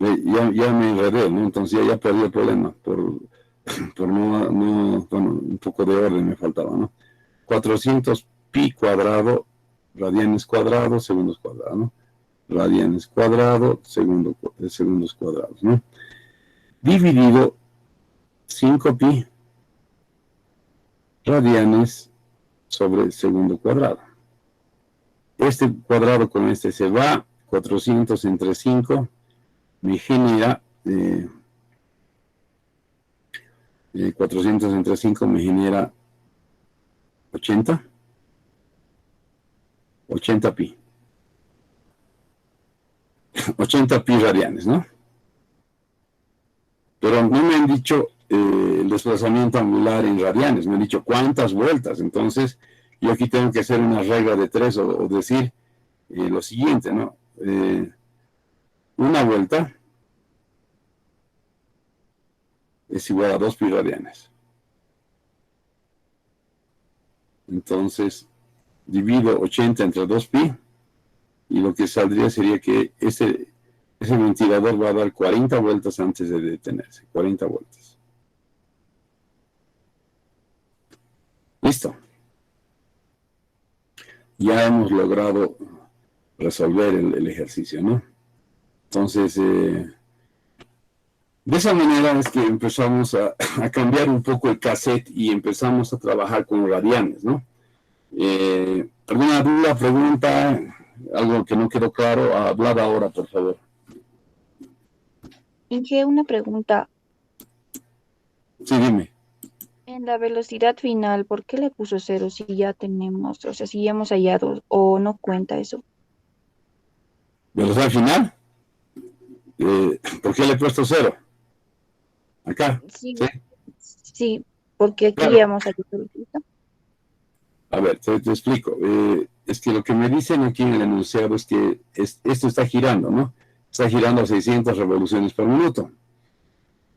Ya me enredé, ¿no? Entonces ya perdí el problema. Por no, bueno, un poco de orden me faltaba, ¿no? 400 pi cuadrado, radianes cuadrados, segundos cuadrados, ¿no? Radianes cuadrado, segundos cuadrados, ¿no? Dividido 5 pi radianes sobre segundo cuadrado. Este cuadrado con este se va, 400 entre 5 me genera 400 entre 5 me genera 80 pi. 80 pi radianes, ¿no? Pero no me han dicho el desplazamiento angular en radianes, me han dicho cuántas vueltas, entonces yo aquí tengo que hacer una regla de 3 o decir lo siguiente, ¿no? Una vuelta es igual a 2 pi radianes. Entonces, divido 80 entre 2 pi, y lo que saldría sería que ese ventilador va a dar 40 vueltas antes de detenerse, 40 vueltas. Listo. Ya hemos logrado resolver el ejercicio, ¿no? Entonces, de esa manera es que empezamos a cambiar un poco el cassette y empezamos a trabajar con radianes, ¿no? ¿Alguna duda, pregunta, algo que no quedó claro? Hablar ahora, por favor. Inge, una pregunta. Sí, dime. En la velocidad final, ¿por qué le puso cero si ya tenemos, o sea, si ya hemos hallado o no cuenta eso? ¿Velocidad final? ¿Por qué le he puesto 0? Acá, Sí, ¿sí? sí, porque aquí ya Claro. hemos hallado. ¿Listo? A ver, te explico. Es que lo que me dicen aquí en el enunciado es que esto está girando, ¿no? Está girando a 600 revoluciones por minuto.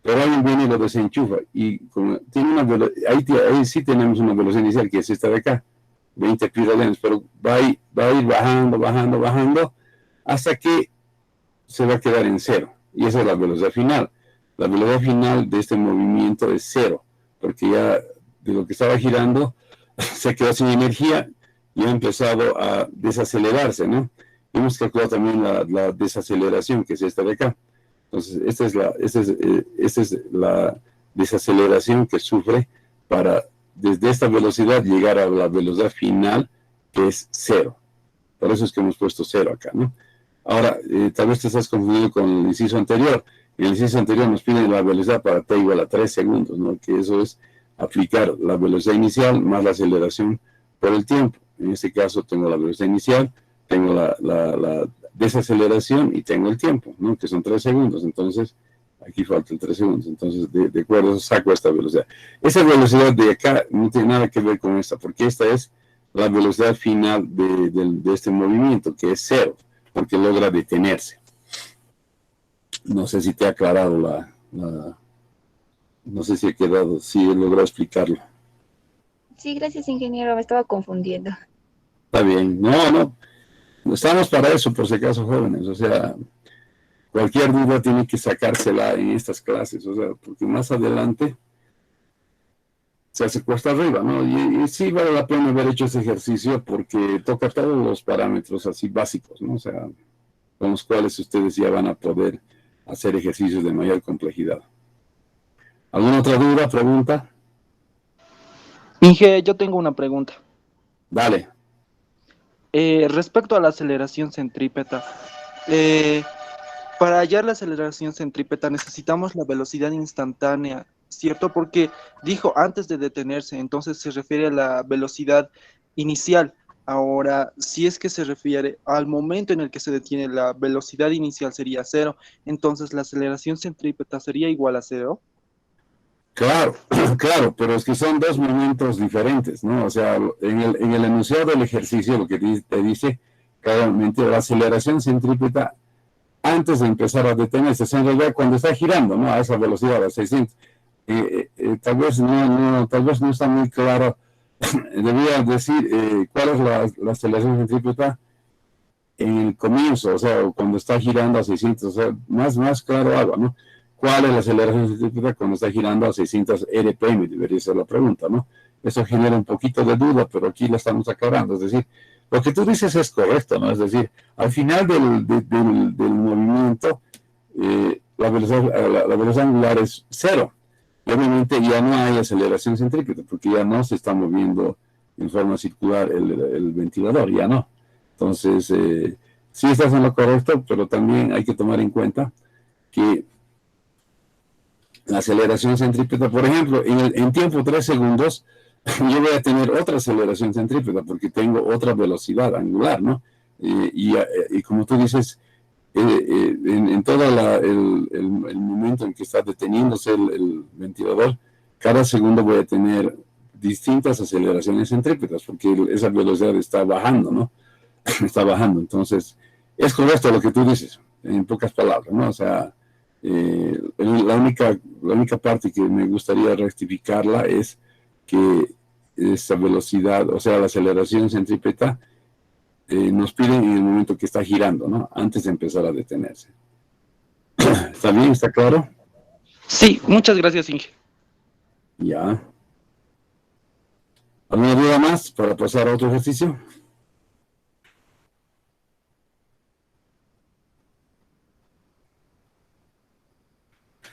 Pero alguien viene y lo desenchufa. Y tiene una ahí sí tenemos una velocidad inicial, que es esta de acá, 20 pi radianes, pero va a ir bajando, bajando, bajando, hasta que se va a quedar en 0. Y esa es la velocidad final. La velocidad final de este movimiento es 0, porque ya de lo que estaba girando se quedó sin energía y ha empezado a desacelerarse, ¿no? Hemos calculado también la desaceleración, que es esta de acá. Entonces, esta es la desaceleración que sufre para, desde esta velocidad, llegar a la velocidad final, que es 0. Por eso es que hemos puesto 0 acá, ¿no? Ahora, tal vez te estás confundiendo con el inciso anterior. En el inciso anterior nos piden la velocidad para t igual a 3 segundos, ¿no? Que eso es aplicar la velocidad inicial más la aceleración por el tiempo. En este caso tengo la velocidad inicial, tengo la desaceleración y tengo el tiempo, ¿no? Que son 3 segundos. Entonces, aquí faltan 3 segundos. Entonces, de acuerdo, saco esta velocidad. Esa velocidad de acá no tiene nada que ver con esta, porque esta es la velocidad final de este movimiento, que es 0, porque logra detenerse. No sé si te ha aclarado no sé si he quedado, si he logrado explicarlo. Sí, gracias, ingeniero, me estaba confundiendo. Está bien. No, estamos para eso, por si acaso, jóvenes. O sea, cualquier duda tiene que sacársela en estas clases, o sea, porque más adelante se hace cuesta arriba, ¿no? Y sí vale la pena haber hecho ese ejercicio porque toca todos los parámetros así básicos, ¿no? O sea, con los cuales ustedes ya van a poder hacer ejercicios de mayor complejidad. ¿Alguna otra duda, pregunta? Inge, yo tengo una pregunta. Dale. Respecto a la aceleración centrípeta, eh, para hallar la aceleración centrípeta necesitamos la velocidad instantánea, ¿cierto? Porque dijo antes de detenerse, entonces se refiere a la velocidad inicial. Ahora, si es que se refiere al momento en el que se detiene, la velocidad inicial sería 0, entonces la aceleración centrípeta sería igual a 0. Claro, claro, pero es que son dos momentos diferentes, ¿no? O sea, en el enunciado del ejercicio lo que te dice claramente la aceleración centrípeta antes de empezar a detenerse, es en realidad cuando está girando, ¿no? A esa velocidad, a 600. Tal vez no está muy claro. Debía decir cuál es la aceleración centrípeta en el comienzo, o sea, cuando está girando a 600, o sea, más claro agua, ¿no? ¿Cuál es la aceleración centrípeta cuando está girando a 600 RPM? Debería ser la pregunta, ¿no? Eso genera un poquito de duda, pero aquí la estamos aclarando. Es decir, lo que tú dices es correcto, ¿no? Es decir, al final del movimiento, la velocidad angular es 0. Y obviamente ya no hay aceleración centrípeta, porque ya no se está moviendo en forma circular el ventilador, ya no. Entonces, sí estás en lo correcto, pero también hay que tomar en cuenta que la aceleración centrípeta, por ejemplo, en tiempo 3 segundos, yo voy a tener otra aceleración centrípeta porque tengo otra velocidad angular, ¿no? Y como tú dices, en todo el momento en que está deteniéndose el ventilador, cada segundo voy a tener distintas aceleraciones centrípetas, porque esa velocidad está bajando, ¿no? Está bajando. Entonces, es correcto lo que tú dices, en pocas palabras, ¿no? O sea, la única parte que me gustaría rectificarla es que esa velocidad, o sea, la aceleración centrípeta, nos piden en el momento que está girando, ¿no? Antes de empezar a detenerse. ¿Está bien? ¿Está claro? Sí, muchas gracias, Inge. Ya. ¿Alguna duda más para pasar a otro ejercicio?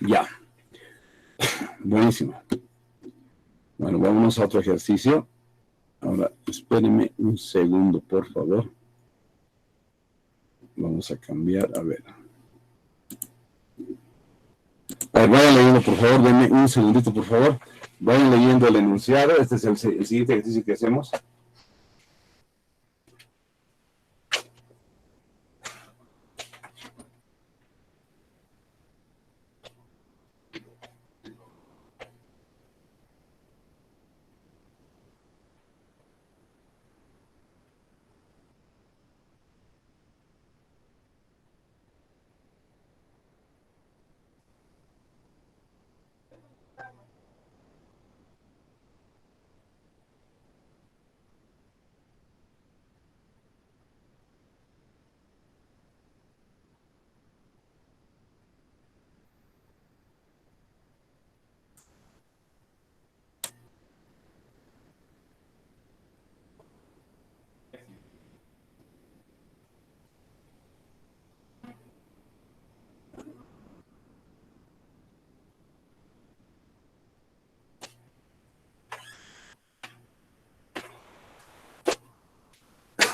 Ya. Buenísimo. Bueno, vámonos a otro ejercicio. Ahora, espérenme un segundo, por favor. Vamos a cambiar, a ver. A ver, vayan leyendo, por favor, denme un segundito, por favor. Vayan leyendo el enunciado. Este es el siguiente ejercicio que hacemos.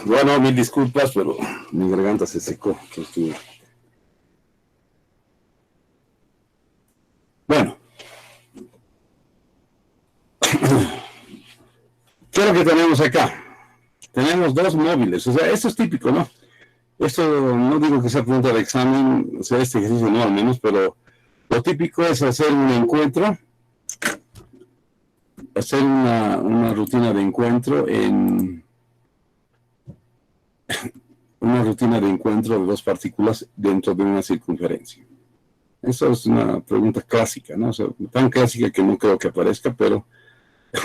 Bueno, mil disculpas, pero mi garganta se secó. Bueno. ¿Qué es lo que tenemos acá? Tenemos dos móviles, o sea, esto es típico, ¿no? Esto no digo que sea pregunta de examen, o sea, este ejercicio no al menos, pero lo típico es hacer un encuentro, hacer una rutina de encuentro en una rutina de encuentro de dos partículas dentro de una circunferencia. Eso es una pregunta clásica, ¿no? O sea, tan clásica que no creo que aparezca, pero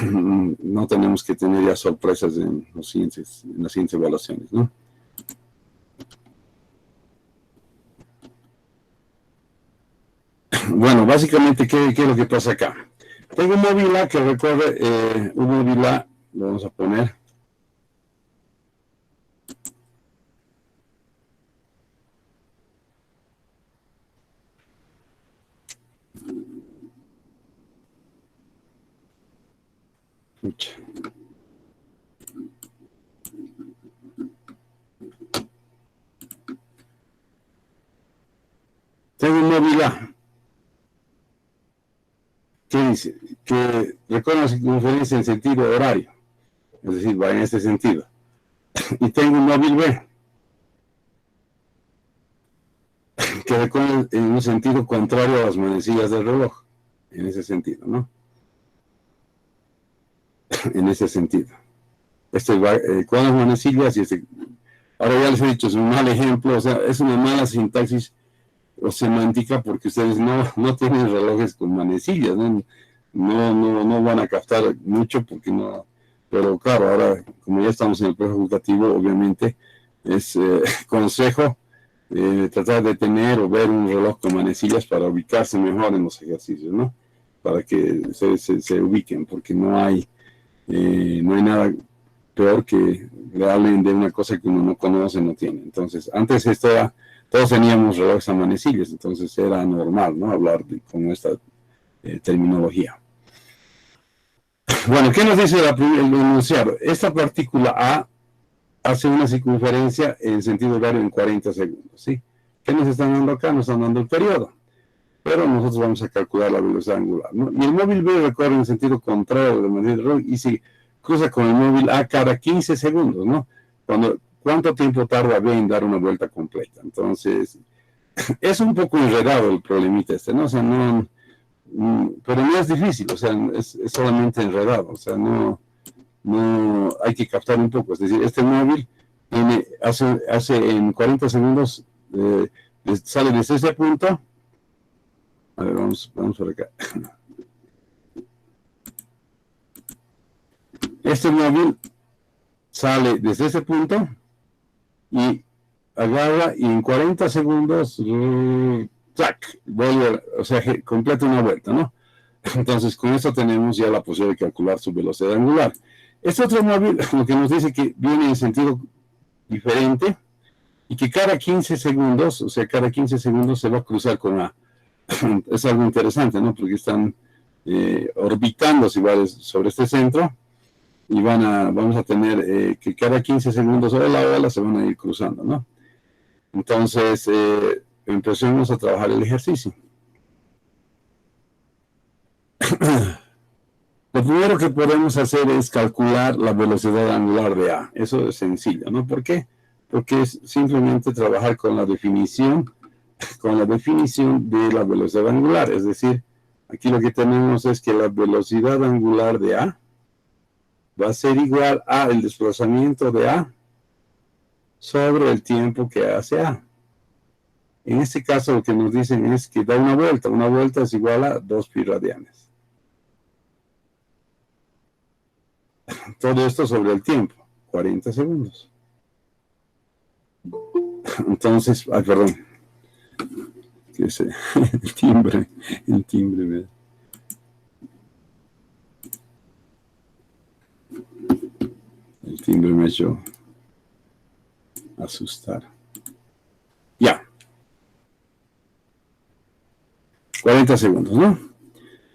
no tenemos que tener ya sorpresas en las siguientes evaluaciones, ¿no? Bueno, básicamente, ¿qué es lo que pasa acá? Tengo un móvil A que recorre, un móvil A, lo vamos a poner. Tengo un móvil A. ¿Qué dice? Que recorre la circunferencia en sentido horario. Es decir, va en este sentido. Y tengo un móvil B. Que recorre en un sentido contrario a las manecillas del reloj. En ese sentido, ¿no? En ese sentido. Este va con las manecillas y este. Ahora ya les he dicho, es un mal ejemplo, o sea, es una mala sintaxis o semántica porque ustedes no tienen relojes con manecillas, no van a captar mucho porque no. Pero claro, ahora como ya estamos en el proceso educativo, obviamente es consejo tratar de tener o ver un reloj con manecillas para ubicarse mejor en los ejercicios, ¿no? Para que se ubiquen, porque no hay nada peor que le hablen de una cosa que uno no conoce, no tiene. Entonces, antes todos teníamos relojes a manecillas, entonces era normal, ¿no? Hablar con esta terminología. Bueno, ¿qué nos dice el enunciado? Esta partícula A hace una circunferencia en sentido horario en 40 segundos, ¿sí? ¿Qué nos están dando acá? Nos están dando el periodo. Pero nosotros vamos a calcular la velocidad angular, ¿no? Y el móvil B recorre en sentido contrario de manera de reloj y si cruza con el móvil A cada 15 segundos, ¿no? ¿Cuánto tiempo tarda B en dar una vuelta completa? Entonces, es un poco enredado el problemita este, ¿no? O sea, no, pero no es difícil, o sea, es solamente enredado, o sea, no hay que captar un poco, es decir, este móvil hace en 40 segundos, sale desde ese punto, a ver, vamos por acá. Este móvil sale desde ese punto y agarra y en 40 segundos, ¡tac! Vuelve, o sea, completa una vuelta, ¿no? Entonces, con eso tenemos ya la posibilidad de calcular su velocidad angular. Este otro móvil, lo que nos dice que viene en sentido diferente y que cada 15 segundos, o sea, cada 15 segundos se va a cruzar con A. Es algo interesante, ¿no? Porque están orbitando sobre este centro y vamos a tener que cada 15 segundos sobre la ola se van a ir cruzando, ¿no? Entonces, empecemos a trabajar el ejercicio. Lo primero que podemos hacer es calcular la velocidad angular de A. Eso es sencillo, ¿no? ¿Por qué? Porque es simplemente trabajar con la definición de la velocidad angular. Es decir, aquí lo que tenemos es que la velocidad angular de A va a ser igual a el desplazamiento de A sobre el tiempo que hace A. En este caso lo que nos dicen es que da una vuelta es igual a 2pi radianes. Todo esto sobre el tiempo, 40 segundos. Entonces, perdón, el timbre, ¿verdad? El timbre me ha hecho asustar. Ya. 40 segundos, ¿no?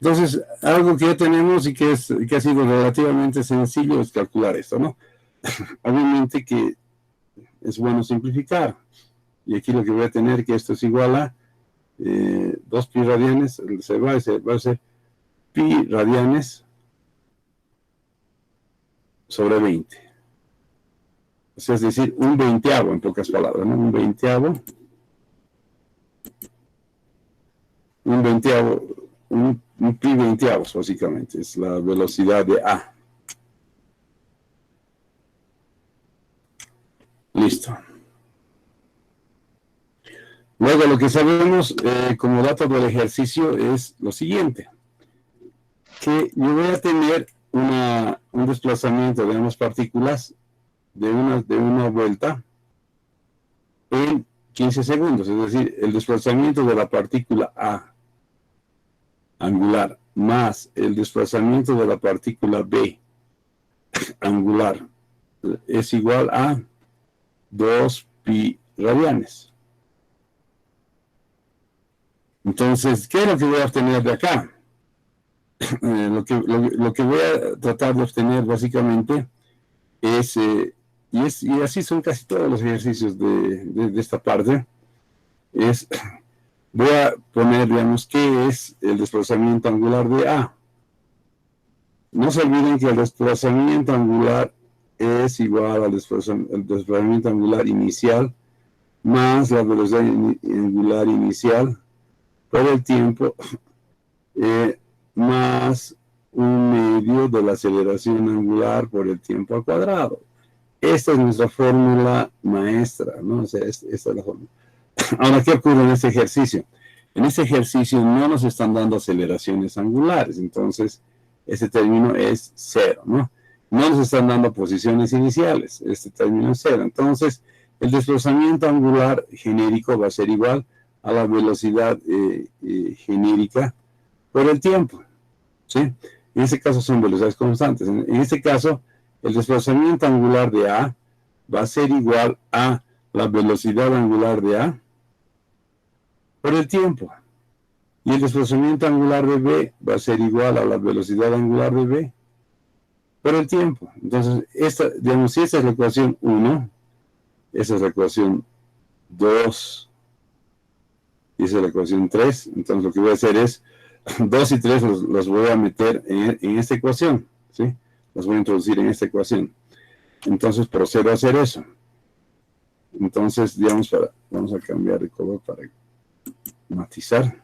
Entonces, algo que ya tenemos y que ha sido relativamente sencillo es calcular esto, ¿no? Obviamente que es bueno simplificar. Y aquí lo que voy a tener que esto es igual a 2pi radianes, va a ser pi radianes sobre 20. O sea, es decir, un veinteavo, en pocas palabras, ¿no? Un veinteavo, un pi veinteavos, básicamente, es la velocidad de A. Listo. Luego, lo que sabemos como dato del ejercicio es lo siguiente, que yo voy a tener un desplazamiento de unas partículas de una vuelta en 15 segundos, es decir, el desplazamiento de la partícula A angular más el desplazamiento de la partícula B angular es igual a 2pi radianes. Entonces, ¿qué es lo que voy a obtener de acá? Lo que voy a tratar de obtener básicamente es, y así son casi todos los ejercicios de esta parte, voy a poner, digamos, qué es el desplazamiento angular de A. No se olviden que el desplazamiento angular es igual al desplazamiento angular inicial más la velocidad angular inicial por el tiempo más un medio de la aceleración angular por el tiempo al cuadrado. Esta es nuestra fórmula maestra, ¿no? O sea, esta es la fórmula. Ahora, ¿qué ocurre en este ejercicio? En este ejercicio no nos están dando aceleraciones angulares, entonces este término es cero, ¿no? No nos están dando posiciones iniciales, este término es cero. Entonces, el desplazamiento angular genérico va a ser igual a la velocidad genérica por el tiempo, ¿sí? En este caso son velocidades constantes. En este caso, el desplazamiento angular de A va a ser igual a la velocidad angular de A por el tiempo. Y el desplazamiento angular de B va a ser igual a la velocidad angular de B por el tiempo. Entonces, digamos, si esta es la ecuación 1, esa es la ecuación 2, y esa es la ecuación 3, entonces lo que voy a hacer es 2 y 3 los voy a meter en esta ecuación, ¿sí? Las voy a introducir en esta ecuación. Entonces procedo a hacer eso. Entonces, digamos, vamos a cambiar de color para matizar.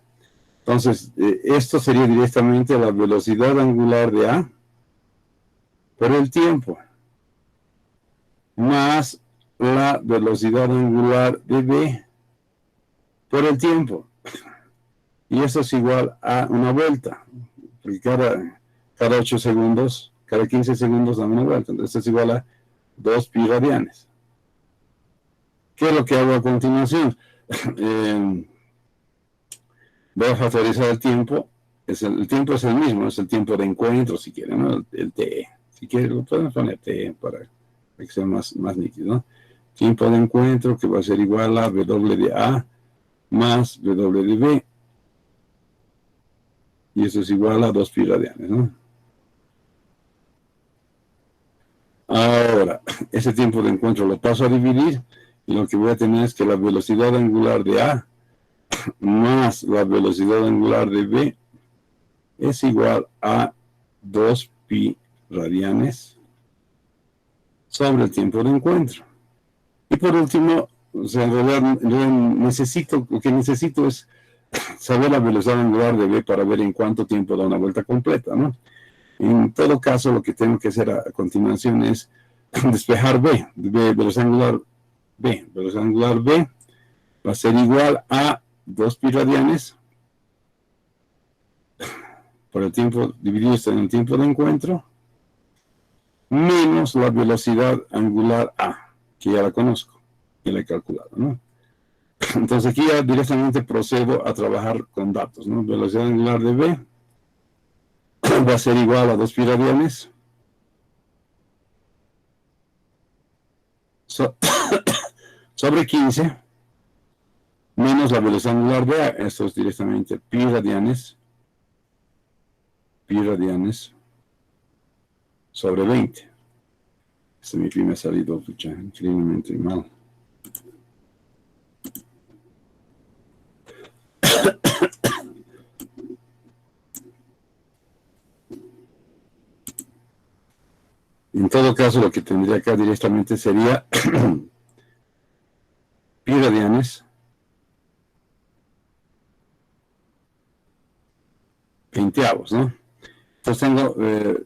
Entonces, esto sería directamente la velocidad angular de A por el tiempo, más la velocidad angular de B por el tiempo. Y eso es igual a una vuelta, porque cada 8 segundos, cada 15 segundos da una vuelta. Entonces es igual a 2 pi radianes. ¿Qué es lo que hago a continuación? Voy a factorizar el tiempo. El tiempo es el mismo, es el tiempo de encuentro, si quieren, ¿no? El TE. Si quieren, lo pueden poner TE para que sea más nítido, ¿no? Tiempo de encuentro que va a ser igual a W de A más W de B. Y eso es igual a 2 pi radianes, ¿no? Ahora, ese tiempo de encuentro lo paso a dividir y lo que voy a tener es que la velocidad angular de A más la velocidad angular de B es igual a 2 pi radianes sobre el tiempo de encuentro. Y por último, o sea, en realidad lo que necesito es saber la velocidad angular de B para ver en cuánto tiempo da una vuelta completa, ¿no? En todo caso, lo que tengo que hacer a continuación es despejar velocidad angular B. Velocidad angular B va a ser igual a 2 pi radianes por el tiempo, dividido en el tiempo de encuentro, menos la velocidad angular A, que ya la conozco, ya la he calculado, ¿no? Entonces aquí ya directamente procedo a trabajar con datos, ¿no? Velocidad angular de B va a ser igual a 2 pi radianes sobre 15 menos la velocidad angular de A. Esto es directamente pi radianes sobre 20. Mi pi me ha salido increíblemente mal. En todo caso, lo que tendría acá directamente sería pi radianes 20avos, ¿no? Entonces tengo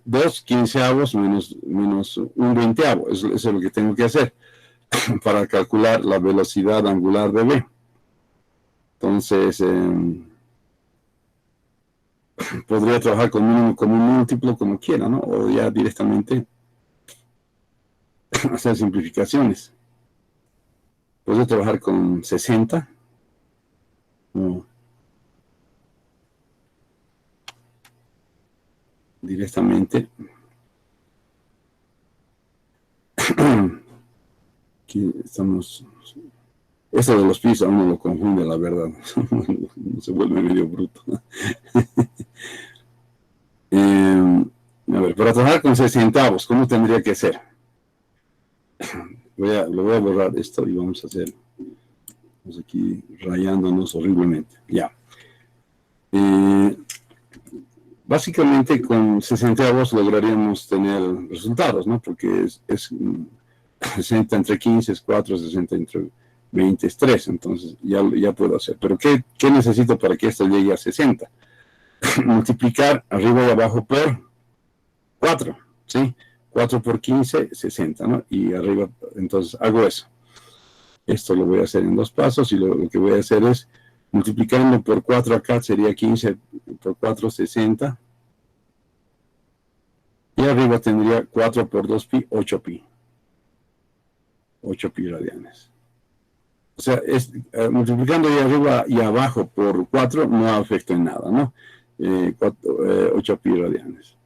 2 quinceavos menos un veinteavo. Eso es lo que tengo que hacer para calcular la velocidad angular de B. Entonces, podría trabajar con un múltiplo como quiera, ¿no? O ya directamente hacer simplificaciones. Puedo trabajar con 60. No. Directamente. Aquí estamos. Eso de los pisos a uno lo confunde, la verdad. Se vuelve medio bruto. A ver, para trabajar con 60avos, ¿cómo tendría que ser? Lo voy a borrar esto y vamos a hacer. Estamos aquí rayándonos horriblemente. Ya. Básicamente con 60avos lograríamos tener resultados, ¿no? Porque es 60 entre 15 es 4, 60 entre 20 es 3, entonces ya puedo hacer. Pero ¿qué necesito para que esto llegue a 60? Multiplicar arriba y abajo por 4, ¿sí? 4 por 15, 60, ¿no? Y arriba, entonces hago eso. Esto lo voy a hacer en 2 pasos y lo que voy a hacer es multiplicando por 4 acá sería 15 por 4, 60. Y arriba tendría 4 por 2 pi, 8 pi. 8 pi radianes. O sea, multiplicando ahí arriba y abajo por 4 no afecta en nada, ¿no? 8 pi radianes.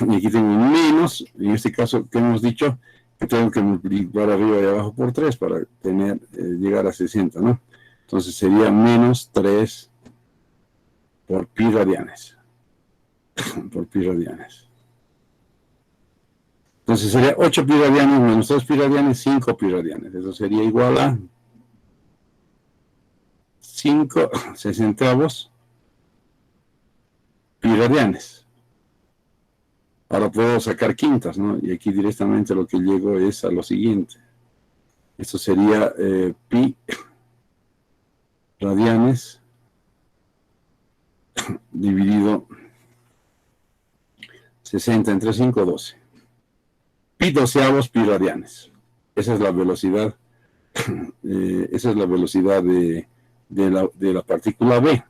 Y aquí tengo un menos, en este caso que hemos dicho que tengo que multiplicar arriba y abajo por 3 para llegar a 60, ¿no? Entonces sería menos 3 por pi radianes. Por pi radianes. Entonces sería 8 pi radianes menos 2 pi radianes, 5 pi radianes. Eso sería igual a 5 sesentavos pi radianes. Ahora puedo sacar quintas, ¿no? Y aquí directamente lo que llego es a lo siguiente. Esto sería pi radianes dividido 60 entre 5, 12. Pi doceavos pi radianes. Esa es la velocidad, esa es la velocidad de la partícula B.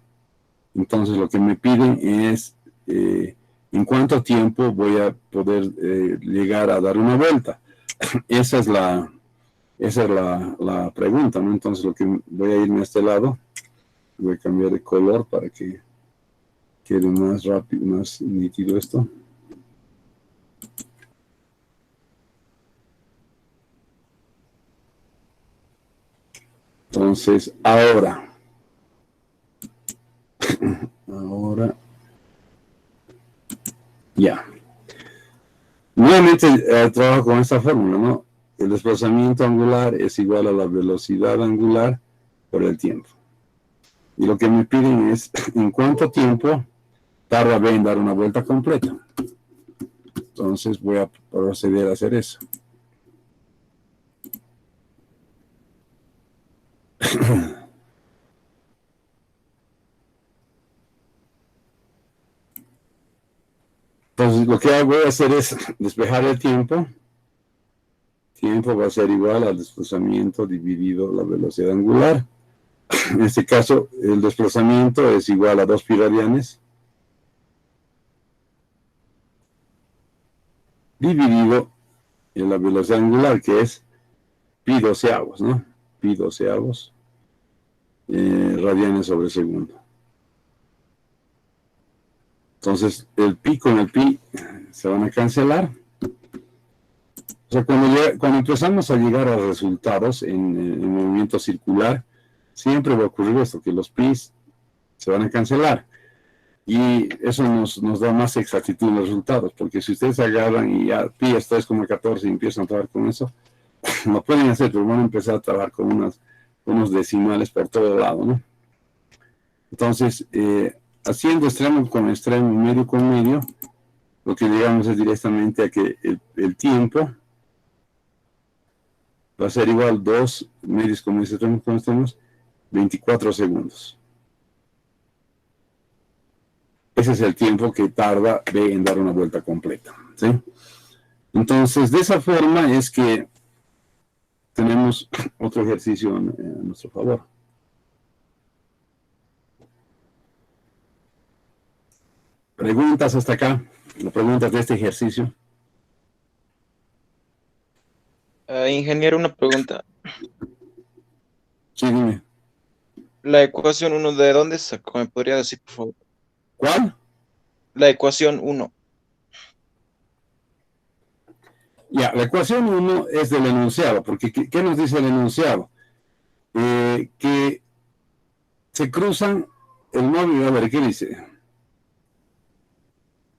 Entonces lo que me piden es en cuánto tiempo voy a poder llegar a dar una vuelta. Esa es la pregunta, ¿no? Entonces lo que voy a irme a este lado, voy a cambiar de color para que quede más rápido, más nítido esto. Entonces, ahora, ya. Nuevamente trabajo con esta fórmula, ¿no? El desplazamiento angular es igual a la velocidad angular por el tiempo. Y lo que me piden es en cuánto tiempo tarda B en dar una vuelta completa. Entonces voy a proceder a hacer eso. Entonces lo que voy a hacer es despejar el tiempo. Tiempo va a ser igual al desplazamiento dividido la velocidad angular. En este caso, el desplazamiento es igual a 2 pi radianes dividido en la velocidad angular, que es pi doceavos, ¿no? Pi doceavos radianes sobre segundo. Entonces, el pi con el pi se van a cancelar. O sea, cuando empezamos a llegar a resultados en movimiento circular, siempre va a ocurrir esto, que los pi's se van a cancelar. Y eso nos da más exactitud en los resultados, porque si ustedes agarran y ya pi es 3,14 y empiezan a trabajar con eso, lo pueden hacer, pero van a empezar a trabajar con unos decimales por todo lado, ¿no? Entonces, haciendo extremo con extremo, medio con medio, lo que llegamos es directamente a que el tiempo va a ser igual 2 medios con extremos con extremos, 24 segundos. Ese es el tiempo que tarda B en dar una vuelta completa, ¿sí? Entonces, de esa forma es que tenemos otro ejercicio a nuestro favor. ¿Preguntas hasta acá? ¿Las preguntas de este ejercicio? Ingeniero, una pregunta. Sí, dime. La ecuación 1, ¿de dónde sacó? ¿Me podría decir, por favor? ¿Cuál? La ecuación 1. Ya, la ecuación 1 es del enunciado, porque ¿qué nos dice el enunciado? Que se cruzan el móvil, a ver, ¿qué dice?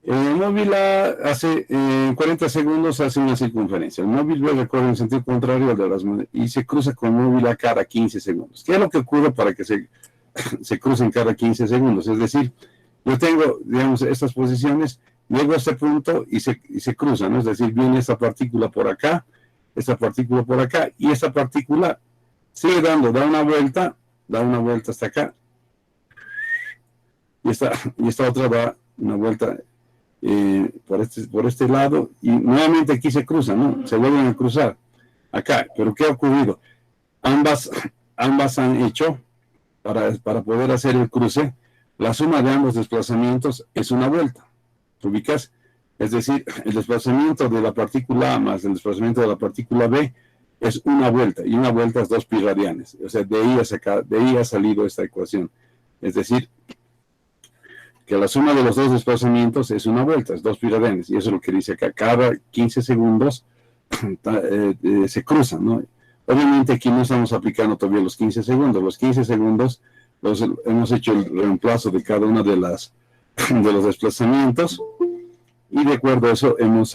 El móvil A hace, en 40 segundos hace una circunferencia. El móvil B recorre en sentido contrario al de las y se cruza con el móvil A cada 15 segundos. ¿Qué es lo que ocurre para que se crucen cada 15 segundos? Es decir, yo tengo, digamos, estas posiciones, llego a este punto y se cruzan, ¿no? Es decir, viene esta partícula por acá, esta partícula por acá, y esta partícula sigue da una vuelta hasta acá, y esta otra da una vuelta por este lado, y nuevamente aquí se cruzan, ¿no? Se vuelven a cruzar acá. Pero ¿qué ha ocurrido? Ambas han hecho, para poder hacer el cruce, la suma de ambos desplazamientos es una vuelta. ¿Te ubicas? Es decir, el desplazamiento de la partícula A más el desplazamiento de la partícula B es una vuelta, y una vuelta es 2 pi radianes. O sea, de ahí ha salido esta ecuación. Es decir, que la suma de los dos desplazamientos es una vuelta, es 2 pi radianes, y eso es lo que dice acá. Cada 15 segundos se cruzan, ¿no? Obviamente aquí no estamos aplicando todavía los 15 segundos. Los 15 segundos hemos hecho el reemplazo de cada una de los desplazamientos, y de acuerdo a eso hemos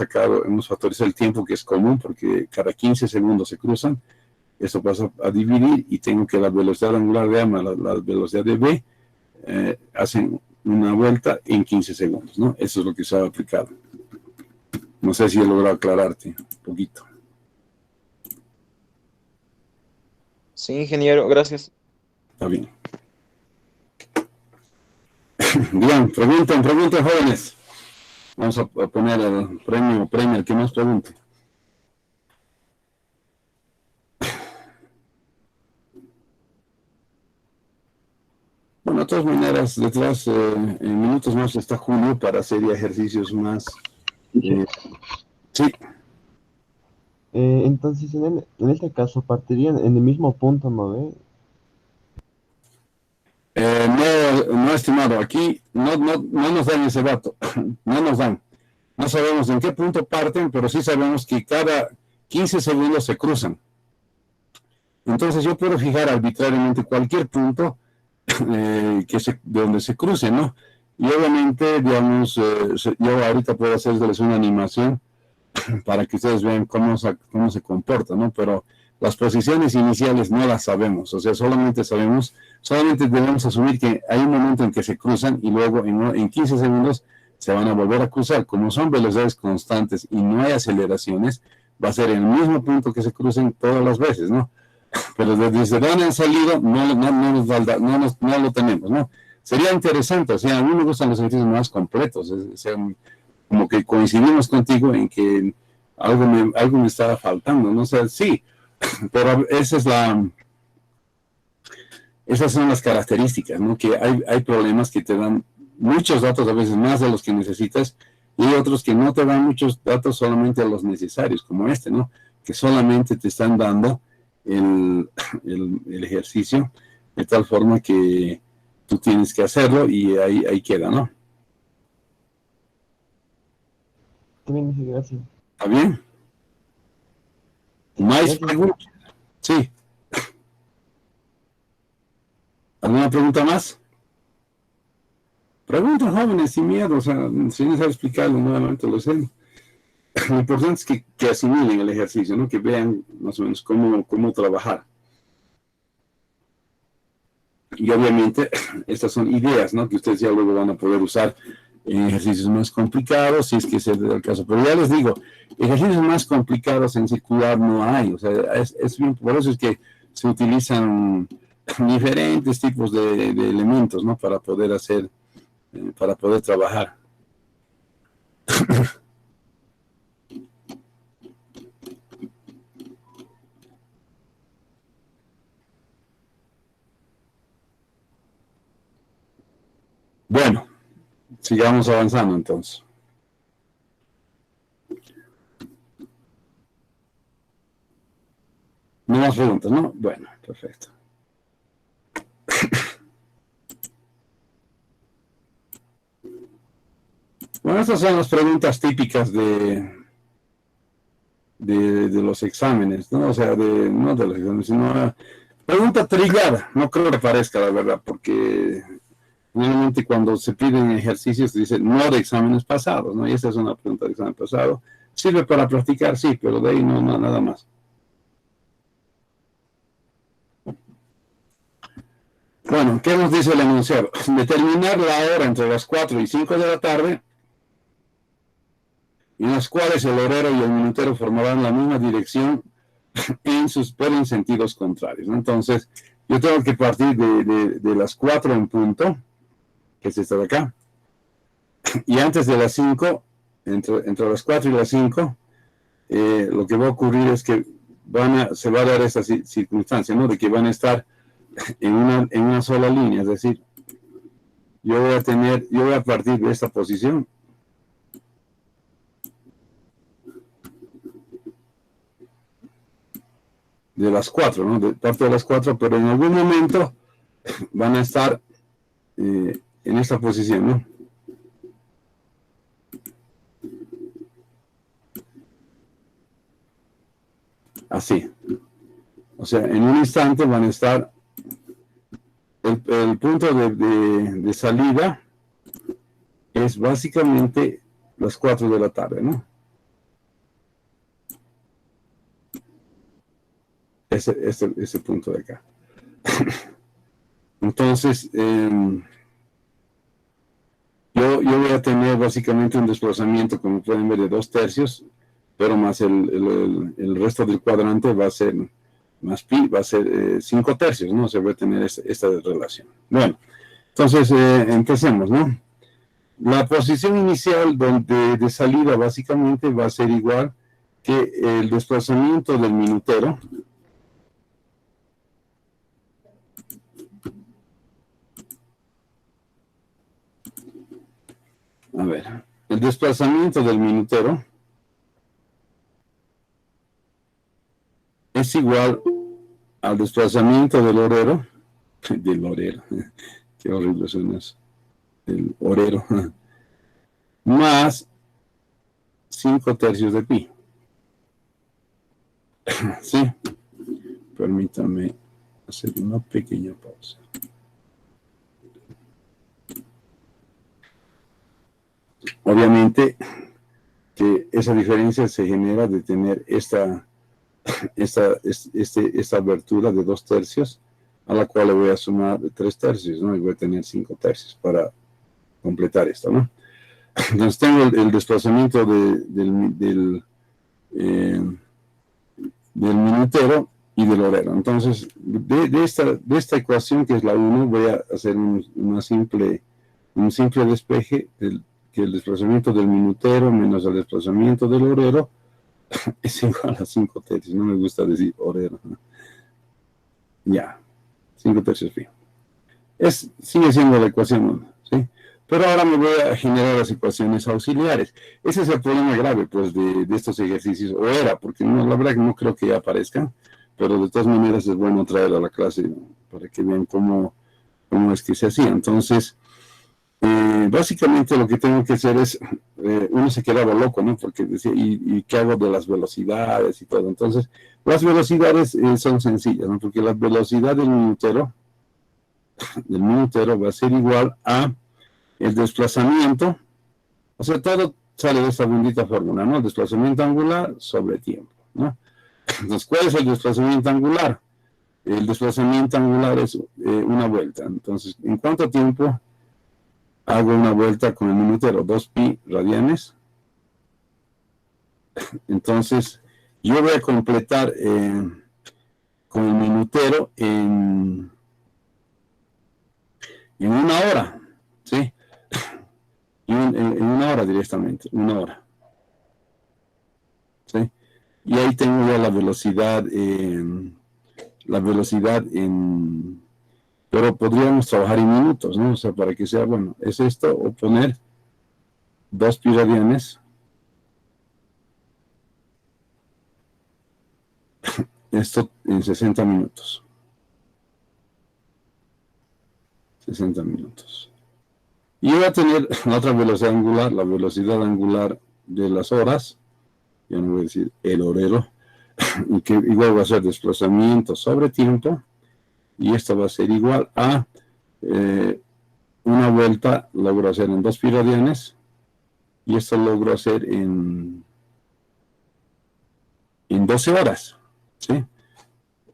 factorizado el tiempo, que es común, porque cada 15 segundos se cruzan. Esto pasa a dividir, y tengo que la velocidad angular de A más la velocidad de B hacen una vuelta en 15 segundos, ¿no? Eso es lo que se ha aplicado. No sé si he logrado aclararte un poquito. Sí, ingeniero, gracias. Está bien. Bien, pregunten, jóvenes. Vamos a poner el premio al que más pregunte. Bueno, de todas maneras, detrás, en minutos más está Julio para hacer ejercicios más. Sí. Entonces, en este caso, partirían en el mismo punto, ¿no ve? No, estimado, aquí no nos dan ese dato, no nos dan. No sabemos en qué punto parten, pero sí sabemos que cada 15 segundos se cruzan. Entonces yo puedo fijar arbitrariamente cualquier punto donde se cruce, ¿no? Y obviamente, digamos, yo ahorita puedo hacerles una animación para que ustedes vean cómo se comporta, ¿no? Pero las posiciones iniciales no las sabemos, o sea, solamente debemos asumir que hay un momento en que se cruzan y luego en 15 segundos se van a volver a cruzar. Como son velocidades constantes y no hay aceleraciones, va a ser en el mismo punto que se crucen todas las veces, ¿no? Pero desde donde han salido no lo tenemos, ¿no? Sería interesante, o sea, a mí me gustan los ejercicios más completos, o sea, como que coincidimos contigo en que algo me estaba faltando, ¿no? O sea, sí, pero esas son las características, ¿no? Que hay problemas que te dan muchos datos, a veces más de los que necesitas, y hay otros que no te dan muchos datos, solamente los necesarios, como este, ¿no? Que solamente te están dando el ejercicio de tal forma que tú tienes que hacerlo y ahí queda, ¿no? También dice gracias. ¿Está bien? ¿Más preguntas? Sí. ¿Alguna pregunta más? Preguntas, jóvenes, sin miedo, o sea, sin necesidad explicarlo nuevamente, lo sé. Lo importante es que asimilen el ejercicio, ¿no? Que vean más o menos cómo trabajar. Y obviamente, estas son ideas, ¿no? Que ustedes ya luego van a poder usar en ejercicios más complicados, si es que ese es el caso. Pero ya les digo, ejercicios más complicados en circular no hay, o sea, es bien, por eso es que se utilizan diferentes tipos de elementos, ¿no? Para poder trabajar. Bueno, sigamos avanzando entonces. No más preguntas, ¿no? Bueno, perfecto. Bueno, estas son las preguntas típicas de los exámenes, ¿no? O sea, no de los exámenes, sino pregunta trillada. No creo que parezca, la verdad, porque normalmente cuando se piden ejercicios se dice no de exámenes pasados, ¿no? Y esa es una pregunta de examen pasado. Sirve para practicar, sí, pero de ahí no nada más. Bueno, ¿qué nos dice el enunciado? Determinar la hora entre las 4 y 5 de la tarde, en las cuales el horero y el minutero formarán la misma dirección pero en sentidos contrarios, ¿no? Entonces, yo tengo que partir de las 4 en punto, que es esta de acá, y antes de las 5, entre las 4 y las 5, lo que va a ocurrir es que se va a dar esa circunstancia, ¿no? De que van a estar en una sola línea, es decir, yo voy a partir de esta posición, de las 4, ¿no? De parte de las 4, pero en algún momento van a estar en esta posición, ¿no? Así. O sea, en un instante van a estar el punto de salida es básicamente las 4 de la tarde, ¿no? Ese punto de acá. Entonces, yo voy a tener básicamente un desplazamiento, como pueden ver, de 2/3, pero más el resto del cuadrante va a ser más pi, va a ser 5/3, ¿no? Se va a tener esta relación. Bueno, Entonces, empecemos, ¿no? La posición inicial de salida básicamente va a ser igual que el desplazamiento del minutero. A ver, el desplazamiento del minutero es igual al desplazamiento del horero, qué horrible suena eso, el horero, más 5/3 de pi. Sí, permítame hacer una pequeña pausa. Obviamente que esa diferencia se genera de tener esta abertura de 2/3, a la cual le voy a sumar 3/3, ¿no? Y voy a tener 5/3 para completar esto, ¿no? Entonces tengo el desplazamiento del minutero y del horero. Entonces, de esta ecuación, que es la 1, voy a hacer un simple despeje, que el desplazamiento del minutero menos el desplazamiento del horero es igual a 5/3. No me gusta decir horero, ¿no? Ya, 5/3 pi. Sigue siendo la ecuación 1, ¿sí? Pero ahora me voy a generar las ecuaciones auxiliares. Ese es el problema grave, pues, de estos ejercicios, o era, porque no, la verdad que no creo que ya aparezcan, pero de todas maneras es bueno traer a la clase, ¿no? Para que vean cómo es que se hacía. Entonces, básicamente lo que tengo que hacer es, uno se quedaba loco, ¿no? Porque decía, ¿y qué hago de las velocidades y todo? Entonces, las velocidades son sencillas, ¿no? Porque la velocidad del minutero va a ser igual a el desplazamiento, o sea, todo sale de esta bendita fórmula, ¿no? El desplazamiento angular sobre tiempo, ¿no? Entonces, ¿cuál es el desplazamiento angular? El desplazamiento angular es una vuelta. Entonces, ¿en cuánto tiempo hago una vuelta con el minutero? 2pi radianes. Entonces, yo voy a completar con el minutero en 1 hora, ¿sí? En 1 hora directamente, 1 hora. ¿Sí? Y ahí tengo ya la velocidad pero podríamos trabajar en minutos, ¿no? O sea, para que sea, bueno, es esto, o poner 2pi radianes, esto en 60 minutos. 60 minutos. Y voy a tener la otra velocidad angular, la velocidad angular de las horas, ya no voy a decir el horero, y que igual va a ser desplazamiento sobre tiempo, y esto va a ser igual a una vuelta, logro hacer en 2pi radianes, y esto logro hacer en 12 horas, ¿sí?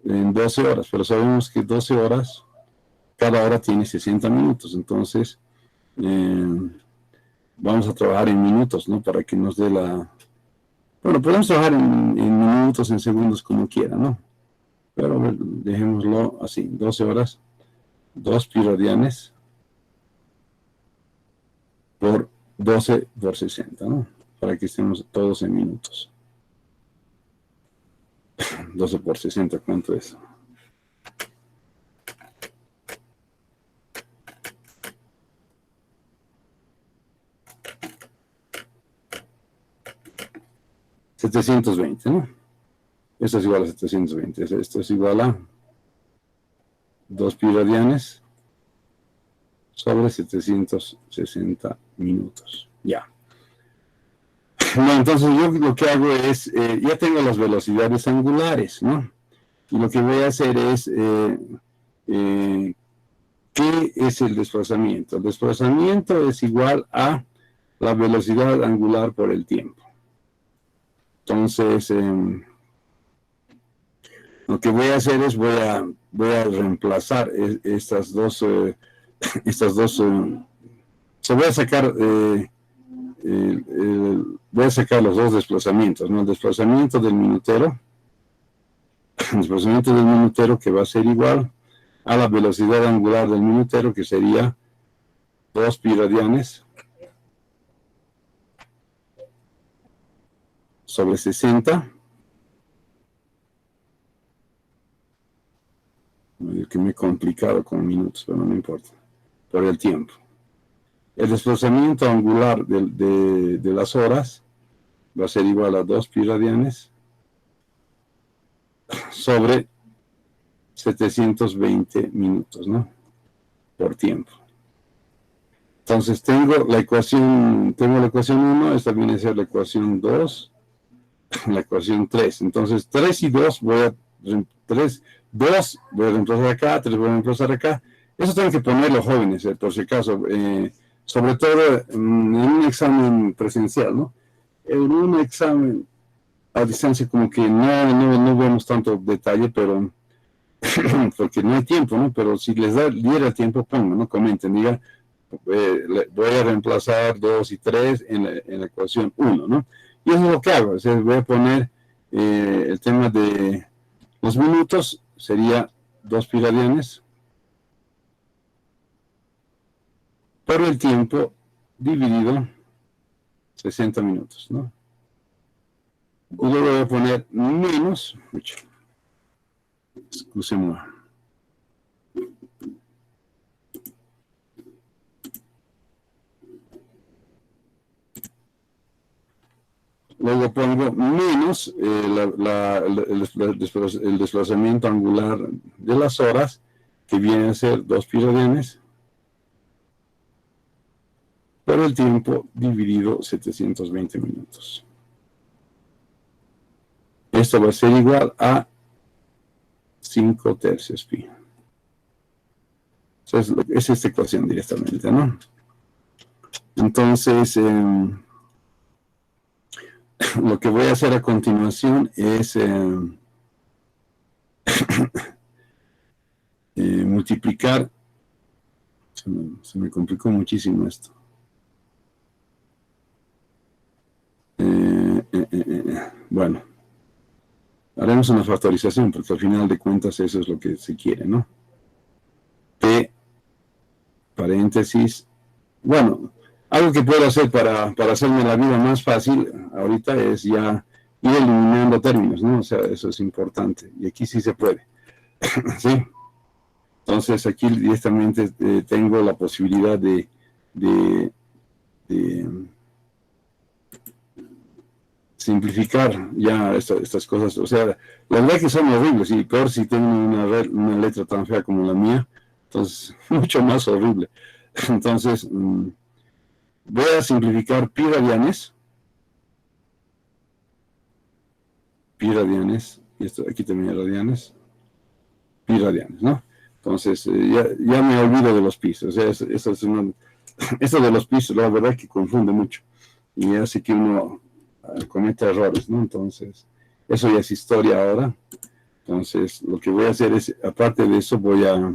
En 12 horas, pero sabemos que 12 horas, cada hora tiene 60 minutos, entonces vamos a trabajar en minutos, ¿no? Para que nos dé la... Bueno, podemos trabajar en minutos, en segundos, como quiera, ¿no? Pero a ver, dejémoslo así, 12 horas, 2pi radianes por 12 por 60, ¿no? Para que estemos todos en minutos. 12 por 60, ¿cuánto es? $720, ¿no? Esto es igual a 720. Esto es igual a 2pi radianes sobre 760 minutos. Ya. Bueno, entonces yo lo que hago es, ya tengo las velocidades angulares, ¿no? Y lo que voy a hacer es, ¿qué es el desplazamiento? El desplazamiento es igual a la velocidad angular por el tiempo. Entonces, lo que voy a hacer es, voy a reemplazar estas dos, se voy a sacar, voy a sacar los dos desplazamientos, ¿no? El desplazamiento del minutero, que va a ser igual a la velocidad angular del minutero, que sería 2 pi radianes sobre 60. Que me he complicado con minutos, pero no importa, por el tiempo. El desplazamiento angular de las horas va a ser igual a 2 pi radianes sobre 720 minutos, ¿no? Por tiempo. Entonces tengo la ecuación 1, esta viene a ser la ecuación 2, la ecuación 3. Entonces 3 y 2 voy a reemplazar acá, 3 voy a reemplazar acá. Eso tengo que ponerlo, jóvenes, por si acaso, sobre todo en un examen presencial, ¿no? En un examen a distancia como que no vemos tanto detalle, pero porque no hay tiempo, ¿no? Pero si les diera tiempo, pongan, ¿no? Comenten, digan, voy a reemplazar 2 y 3 en la ecuación 1, ¿no? Y eso es lo que hago, o sea, voy a poner el tema de los minutos, sería 2 pi radianes por el tiempo dividido 60 minutos, ¿no? Y luego voy a poner menos, excusez-moi, luego pongo menos el desplazamiento angular de las horas, que viene a ser 2 pi radianes, por el tiempo dividido 720 minutos. Esto va a ser igual a 5 tercios pi. Entonces, es esta ecuación directamente, ¿no? Entonces, lo que voy a hacer a continuación es multiplicar. Se me complicó muchísimo esto. Bueno, haremos una factorización porque al final de cuentas eso es lo que se quiere, ¿no? P, paréntesis. Bueno, algo que puedo hacer para hacerme la vida más fácil ahorita es ya ir eliminando términos, ¿no? O sea, eso es importante. Y aquí sí se puede. ¿Sí? Entonces aquí directamente tengo la posibilidad de simplificar ya estas cosas. O sea, la verdad que son horribles, y peor si tengo una letra tan fea como la mía, entonces mucho más horrible. Entonces, voy a simplificar pi radianes, y esto aquí también radianes, pi radianes, ¿no? Entonces, ya me olvido de los pis, o sea, eso de los pis, la verdad que confunde mucho, y hace que uno cometa errores, ¿no? Entonces, eso ya es historia ahora. Entonces, lo que voy a hacer es, aparte de eso, voy a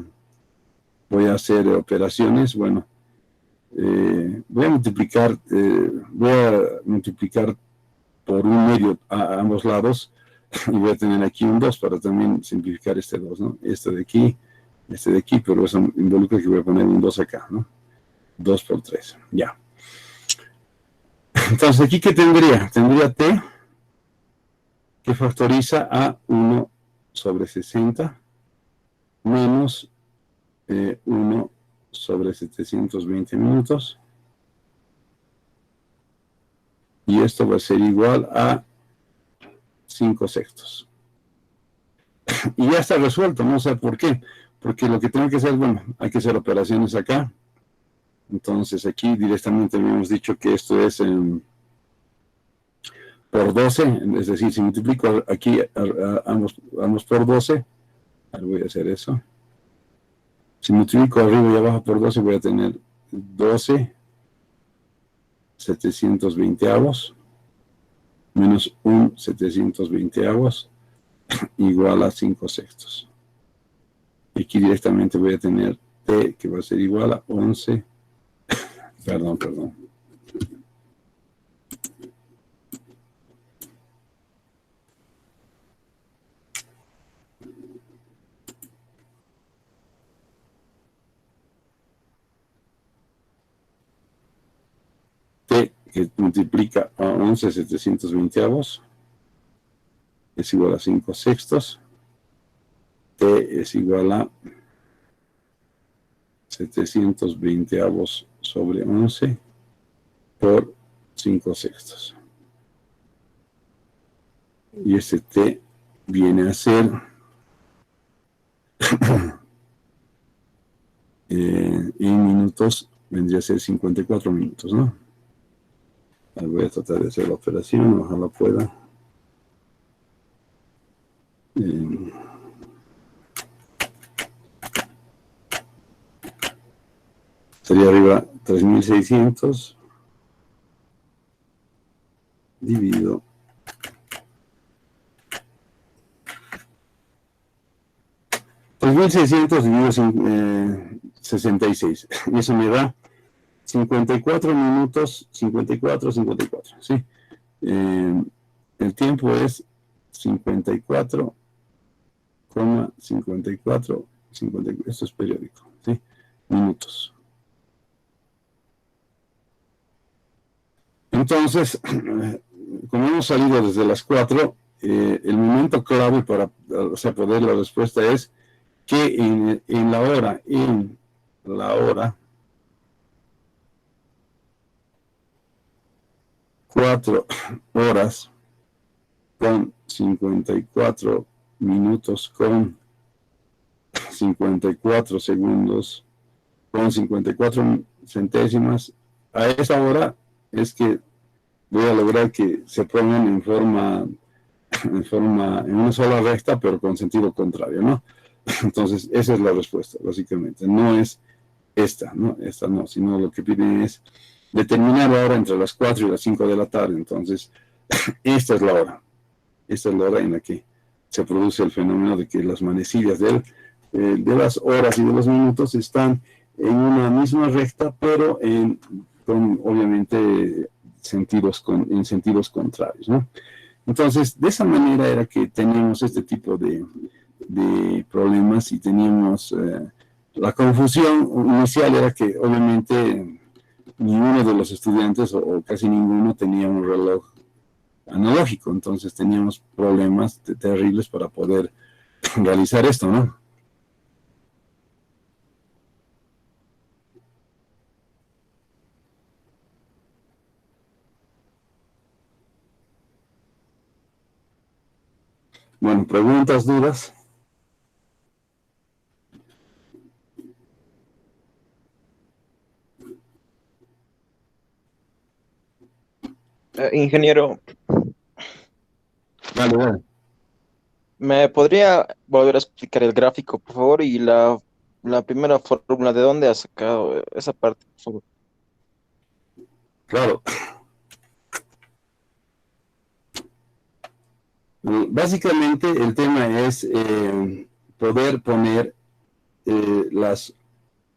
hacer operaciones, bueno, voy a multiplicar por un medio a ambos lados, y voy a tener aquí un 2 para también simplificar este 2, ¿no? Este de aquí, pero eso involucra que voy a poner un 2 acá, ¿no? 2 por 3, ya. Entonces, aquí, ¿qué tendría? Tendría t, que factoriza a 1 sobre 60, menos 1 sobre 720 minutos. Y esto va a ser igual a 5 sextos. Y ya está resuelto, no sé por qué. Porque lo que tengo que hacer, bueno, hay que hacer operaciones acá. Entonces aquí directamente habíamos dicho que esto es por 12, es decir, si multiplico aquí ambos por 12, voy a hacer eso. Si multiplico arriba y abajo por 12, voy a tener 12 720avos menos un 720avos igual a 5 sextos. Y aquí directamente voy a tener t, que va a ser igual a 11, perdón. que multiplica a 11/720 es igual a 5 sextos. T es igual a 720 sobre 11 por 5 sextos. Y este T viene a ser en minutos, vendría a ser 54 minutos, ¿no? Voy a tratar de hacer la operación, ojalá pueda. Sería arriba 3600 dividido 3600 dividido 66, y eso me da 54 minutos, 54, ¿sí? El tiempo es 54, 54, esto es periódico, ¿sí? Minutos. Entonces, como hemos salido desde las 4, el momento clave para poder la respuesta es que en la hora 4 horas con 54 minutos con 54 segundos con 54 centésimas, a esa hora es que voy a lograr que se pongan en una sola recta, pero con sentido contrario, ¿no? Entonces, esa es la respuesta, básicamente. No es esta, ¿no? Esta no, sino lo que piden es determinar la hora entre las 4 y las 5 de la tarde. Entonces, esta es la hora. Esta es la hora en la que se produce el fenómeno de que las manecillas de las horas y de los minutos están en una misma recta, pero con obviamente en sentidos contrarios, ¿no? Entonces, de esa manera era que teníamos este tipo de problemas y teníamos la confusión inicial era que obviamente ninguno de los estudiantes o casi ninguno tenía un reloj analógico, entonces teníamos problemas terribles para poder realizar esto, ¿no? Bueno, preguntas, dudas. Ingeniero, Dale. ¿me podría volver a explicar el gráfico, por favor? Y la primera fórmula, ¿de dónde ha sacado esa parte, por favor? Claro. Básicamente el tema es poder poner la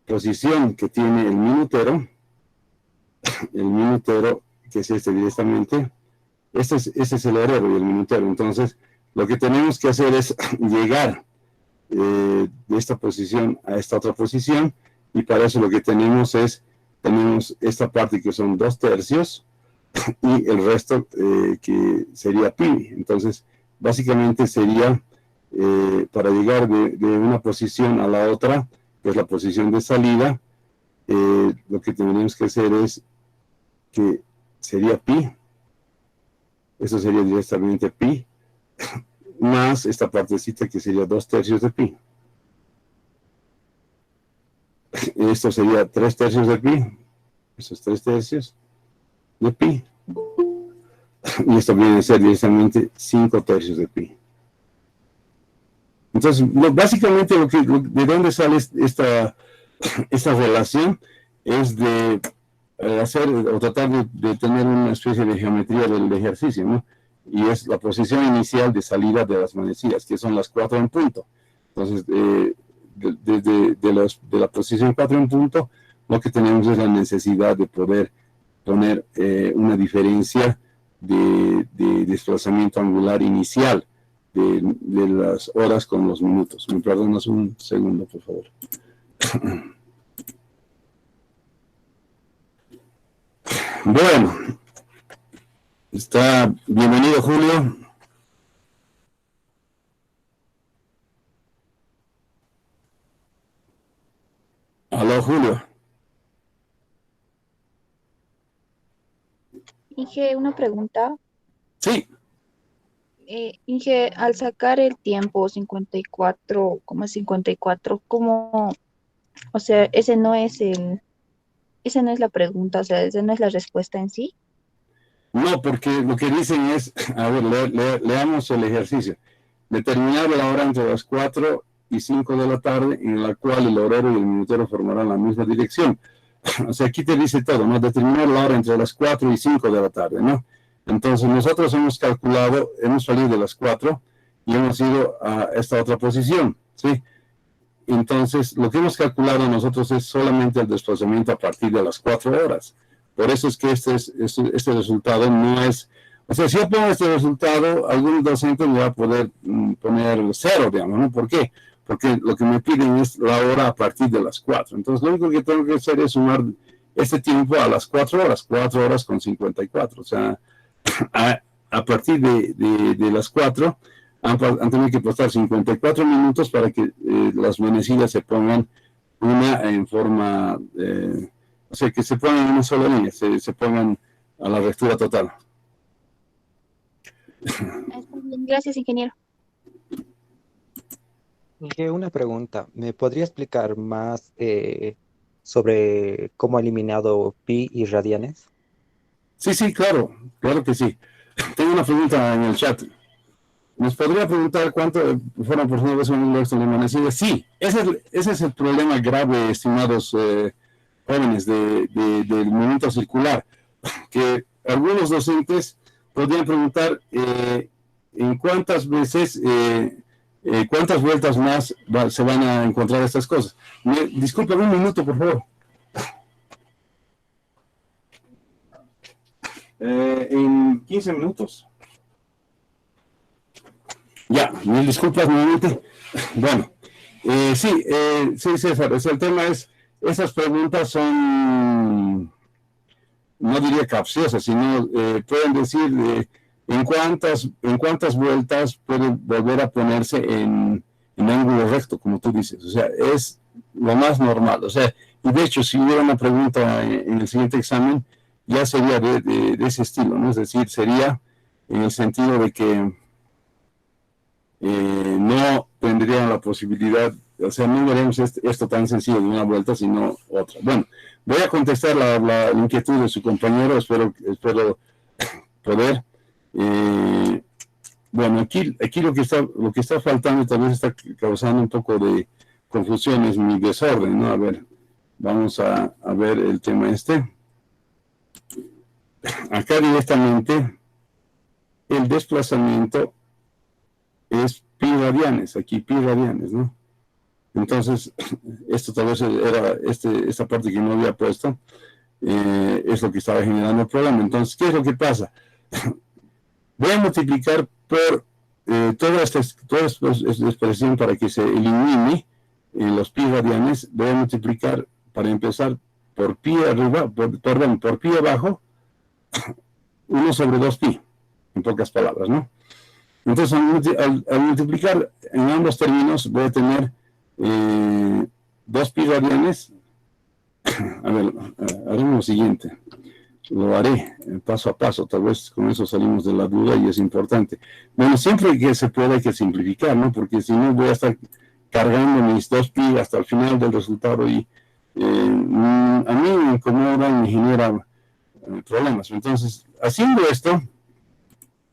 posición que tiene el minutero que es este directamente, este es el horero y el minutero. Entonces, lo que tenemos que hacer es llegar de esta posición a esta otra posición, y para eso lo que tenemos esta parte que son 2/3 y el resto que sería pi. Entonces, básicamente sería para llegar de una posición a la otra, que es la posición de salida, lo que tendríamos que hacer es que sería pi, eso sería directamente pi, más esta partecita que sería 2/3 de pi. Esto sería 3/3 de pi, esos 3/3 de pi, y esto viene a ser directamente 5/3 de pi. Entonces, básicamente de dónde sale esta relación es de hacer o tratar de tener una especie de geometría del ejercicio, ¿no? Y es la posición inicial de salida de las manecillas, que son las 4 en punto. Entonces, de la posición 4 en punto, lo que tenemos es la necesidad de poder poner una diferencia de desplazamiento angular inicial de las horas con los minutos. ¿Me perdonas un segundo, por favor? Bueno, Está bienvenido, Julio. Aló, Julio. Inge, una pregunta. Sí, Inge, al sacar el tiempo 54,54, ¿cómo? O sea, esa no es la pregunta, o sea, esa no es la respuesta en sí. no, porque lo que dicen es, a ver, leamos el ejercicio. Determinar la hora entre las 4 y 5 de la tarde en la cual el horario y el minutero formarán la misma dirección. O sea, aquí te dice todo, ¿no? Determinar la hora entre las 4 y 5 de la tarde, ¿no? Entonces nosotros hemos calculado, hemos salido de las 4 y hemos ido a esta otra posición, ¿sí? Entonces, lo que hemos calculado nosotros es solamente el desplazamiento a partir de las 4 horas. Por eso es que este resultado no es... O sea, si yo pongo este resultado, algún docente me va a poder poner cero, digamos, ¿no? ¿Por qué? Porque lo que me piden es la hora a partir de las 4. Entonces, lo único que tengo que hacer es sumar este tiempo a las 4 horas con 54. O sea, a partir de las 4 han tenido que pasar 54 minutos para que las manecillas se pongan una en forma, o sea, que se pongan en una sola línea, se pongan a la rectura total. Está bien, gracias, ingeniero. Inge, una pregunta. ¿Me podría explicar más sobre cómo ha eliminado pi y radianes? Sí, claro, claro que sí. Tengo una pregunta en el chat. ¿Nos podría preguntar cuánto fueron por primera vez un de manecillas? Sí, ese es el problema grave, estimados jóvenes, del movimiento circular, que algunos docentes podrían preguntar en cuántas veces, cuántas vueltas más se van a encontrar estas cosas. Disculpen un minuto, por favor. En 15 minutos. Ya, mil disculpas nuevamente. Bueno, sí, César, el tema es, esas preguntas son, no diría capciosas, sino pueden decir en cuántas vueltas puede volver a ponerse en ángulo recto, como tú dices. O sea, es lo más normal. O sea, y de hecho, si hubiera una pregunta en el siguiente examen, ya sería de ese estilo, ¿no? Es decir, sería en el sentido de que no tendrían la posibilidad, o sea, no veremos esto tan sencillo de una vuelta, sino otra. Bueno, voy a contestar la inquietud de su compañero, espero poder. Bueno, aquí lo que está faltando tal vez está causando un poco de confusión, es mi desorden, ¿no? A ver, vamos a ver el tema este. Acá directamente, el desplazamiento es pi radianes, aquí pi radianes, ¿no? Entonces, esto tal vez era esta parte que no había puesto, es lo que estaba generando el problema. Entonces, ¿qué es lo que pasa? Voy a multiplicar por toda esta expresión para que se elimine los pi radianes. Voy a multiplicar, para empezar, por pi arriba, por pi abajo, 1 sobre 2 pi, en pocas palabras, ¿no? Entonces, al multiplicar en ambos términos, voy a tener 2 pi radianes. A ver, haremos lo siguiente. Lo haré paso a paso. Tal vez con eso salimos de la duda y es importante. Bueno, siempre que se pueda hay que simplificar, ¿no? Porque si no voy a estar cargando mis 2 pi hasta el final del resultado y a mí me incomoda y me genera problemas. Entonces, haciendo esto,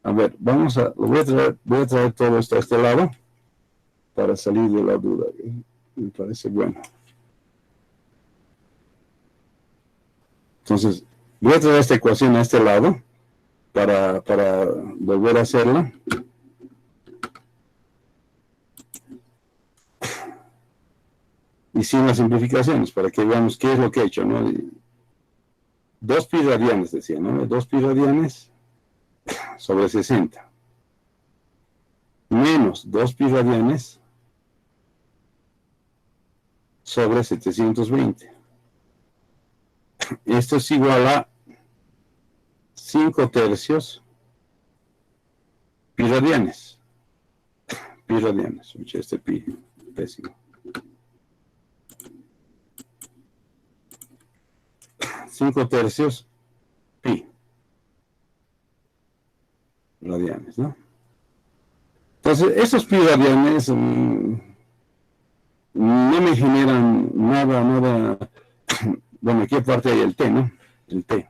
a ver, voy a traer todo esto a este lado para salir de la duda. Me parece bueno. Entonces, voy a traer esta ecuación a este lado para volver a hacerla. Y sin las simplificaciones, para que veamos qué es lo que he hecho, ¿no? 2 pi radianes, decía, ¿no? 2 pi radianes sobre 60. Menos 2 pi radianes sobre 720. Esto es igual a 5 tercios pi radianes. Pi radianes, este pi, pésimo. 5/3 pi radianes, ¿no? Entonces, esos pi radianes no me generan nada. Bueno, aquí aparte hay el t, ¿no? El t.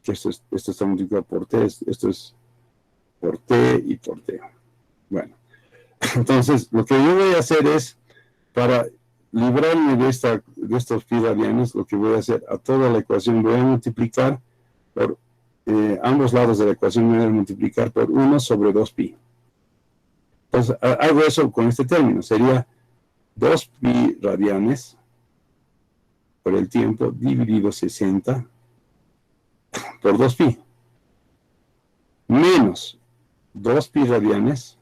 Que esto está multiplicado por t, esto es por t y por t. Bueno, entonces, lo que yo voy a hacer es, para librarme de estos pi radianes, lo que voy a hacer a toda la ecuación, voy a multiplicar por ambos lados de la ecuación, voy a multiplicar por 1 sobre 2pi. Entonces, hago eso con este término, sería 2pi radianes por el tiempo dividido 60 por 2pi, menos 2pi radianes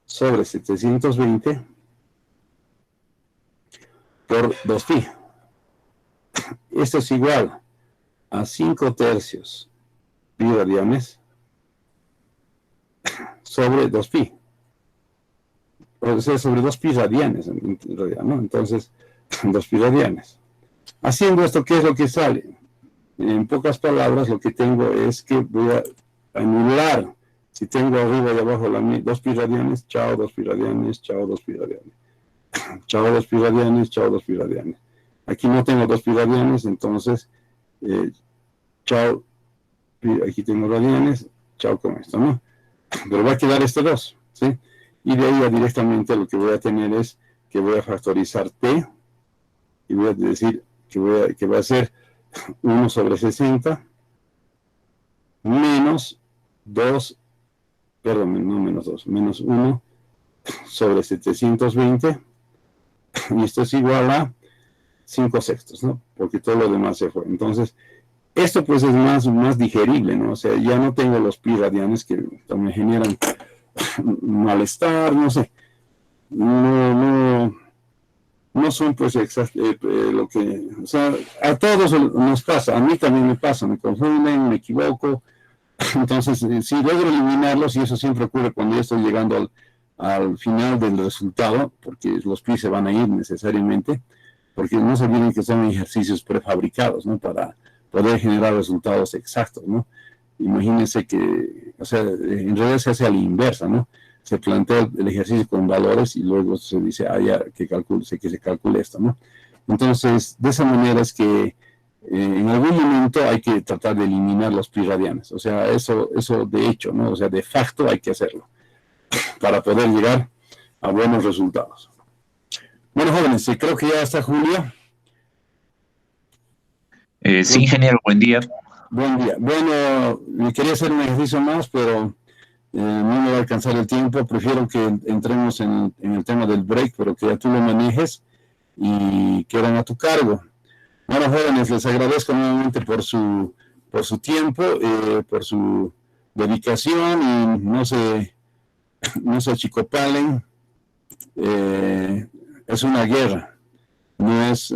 sobre 720 por 2pi. Esto es igual a 5/3 pi radianes sobre 2pi. O sea, sobre 2pi radianes, en realidad, ¿no? Entonces, 2pi radianes. Haciendo esto, ¿qué es lo que sale? En pocas palabras, lo que tengo es que voy a anular. Si tengo arriba y abajo 2pi radianes, chao 2pi radianes, chao 2pi radianes. Chao 2pi radianes, chao 2pi radianes. Aquí no tengo 2pi radianes, entonces, chao, aquí tengo radianes, chao con esto, ¿no? Pero va a quedar este 2, ¿sí? Y de ahí ya directamente lo que voy a tener es que voy a factorizar t, y voy a decir que va a ser 1 sobre 60 menos 2, perdón, no menos 2, menos 1 sobre 720, y esto es igual a 5/6, ¿no? Porque todo lo demás se fue. Entonces, esto pues es más digerible, ¿no? O sea, ya no tengo los pi radianes que me generan malestar, no sé. No son pues lo que, o sea, a todos nos pasa, a mí también me pasa, me confunden, me equivoco. Entonces, si logro eliminarlos, y eso siempre ocurre cuando yo estoy llegando al final del resultado, porque los pi se van a ir necesariamente, porque no se olviden que son ejercicios prefabricados, ¿no? Para poder generar resultados exactos, ¿no? Imagínense que, o sea, en realidad se hace a la inversa, ¿no? Se plantea el ejercicio con valores y luego se dice, ya que se calcule esto, ¿no? Entonces, de esa manera es que en algún momento hay que tratar de eliminar los pi radianes. O sea, eso de hecho, ¿no? O sea, de facto hay que hacerlo para poder llegar a buenos resultados. Bueno, jóvenes, creo que ya está Julia. Sí, ingeniero, buen día. Buen día. Bueno, me quería hacer un ejercicio más, pero no me va a alcanzar el tiempo. Prefiero que entremos en el tema del break, pero que ya tú lo manejes y quedan a tu cargo. Bueno, jóvenes, les agradezco nuevamente por su tiempo, por su dedicación, y no se achicopalen. Es una guerra, no es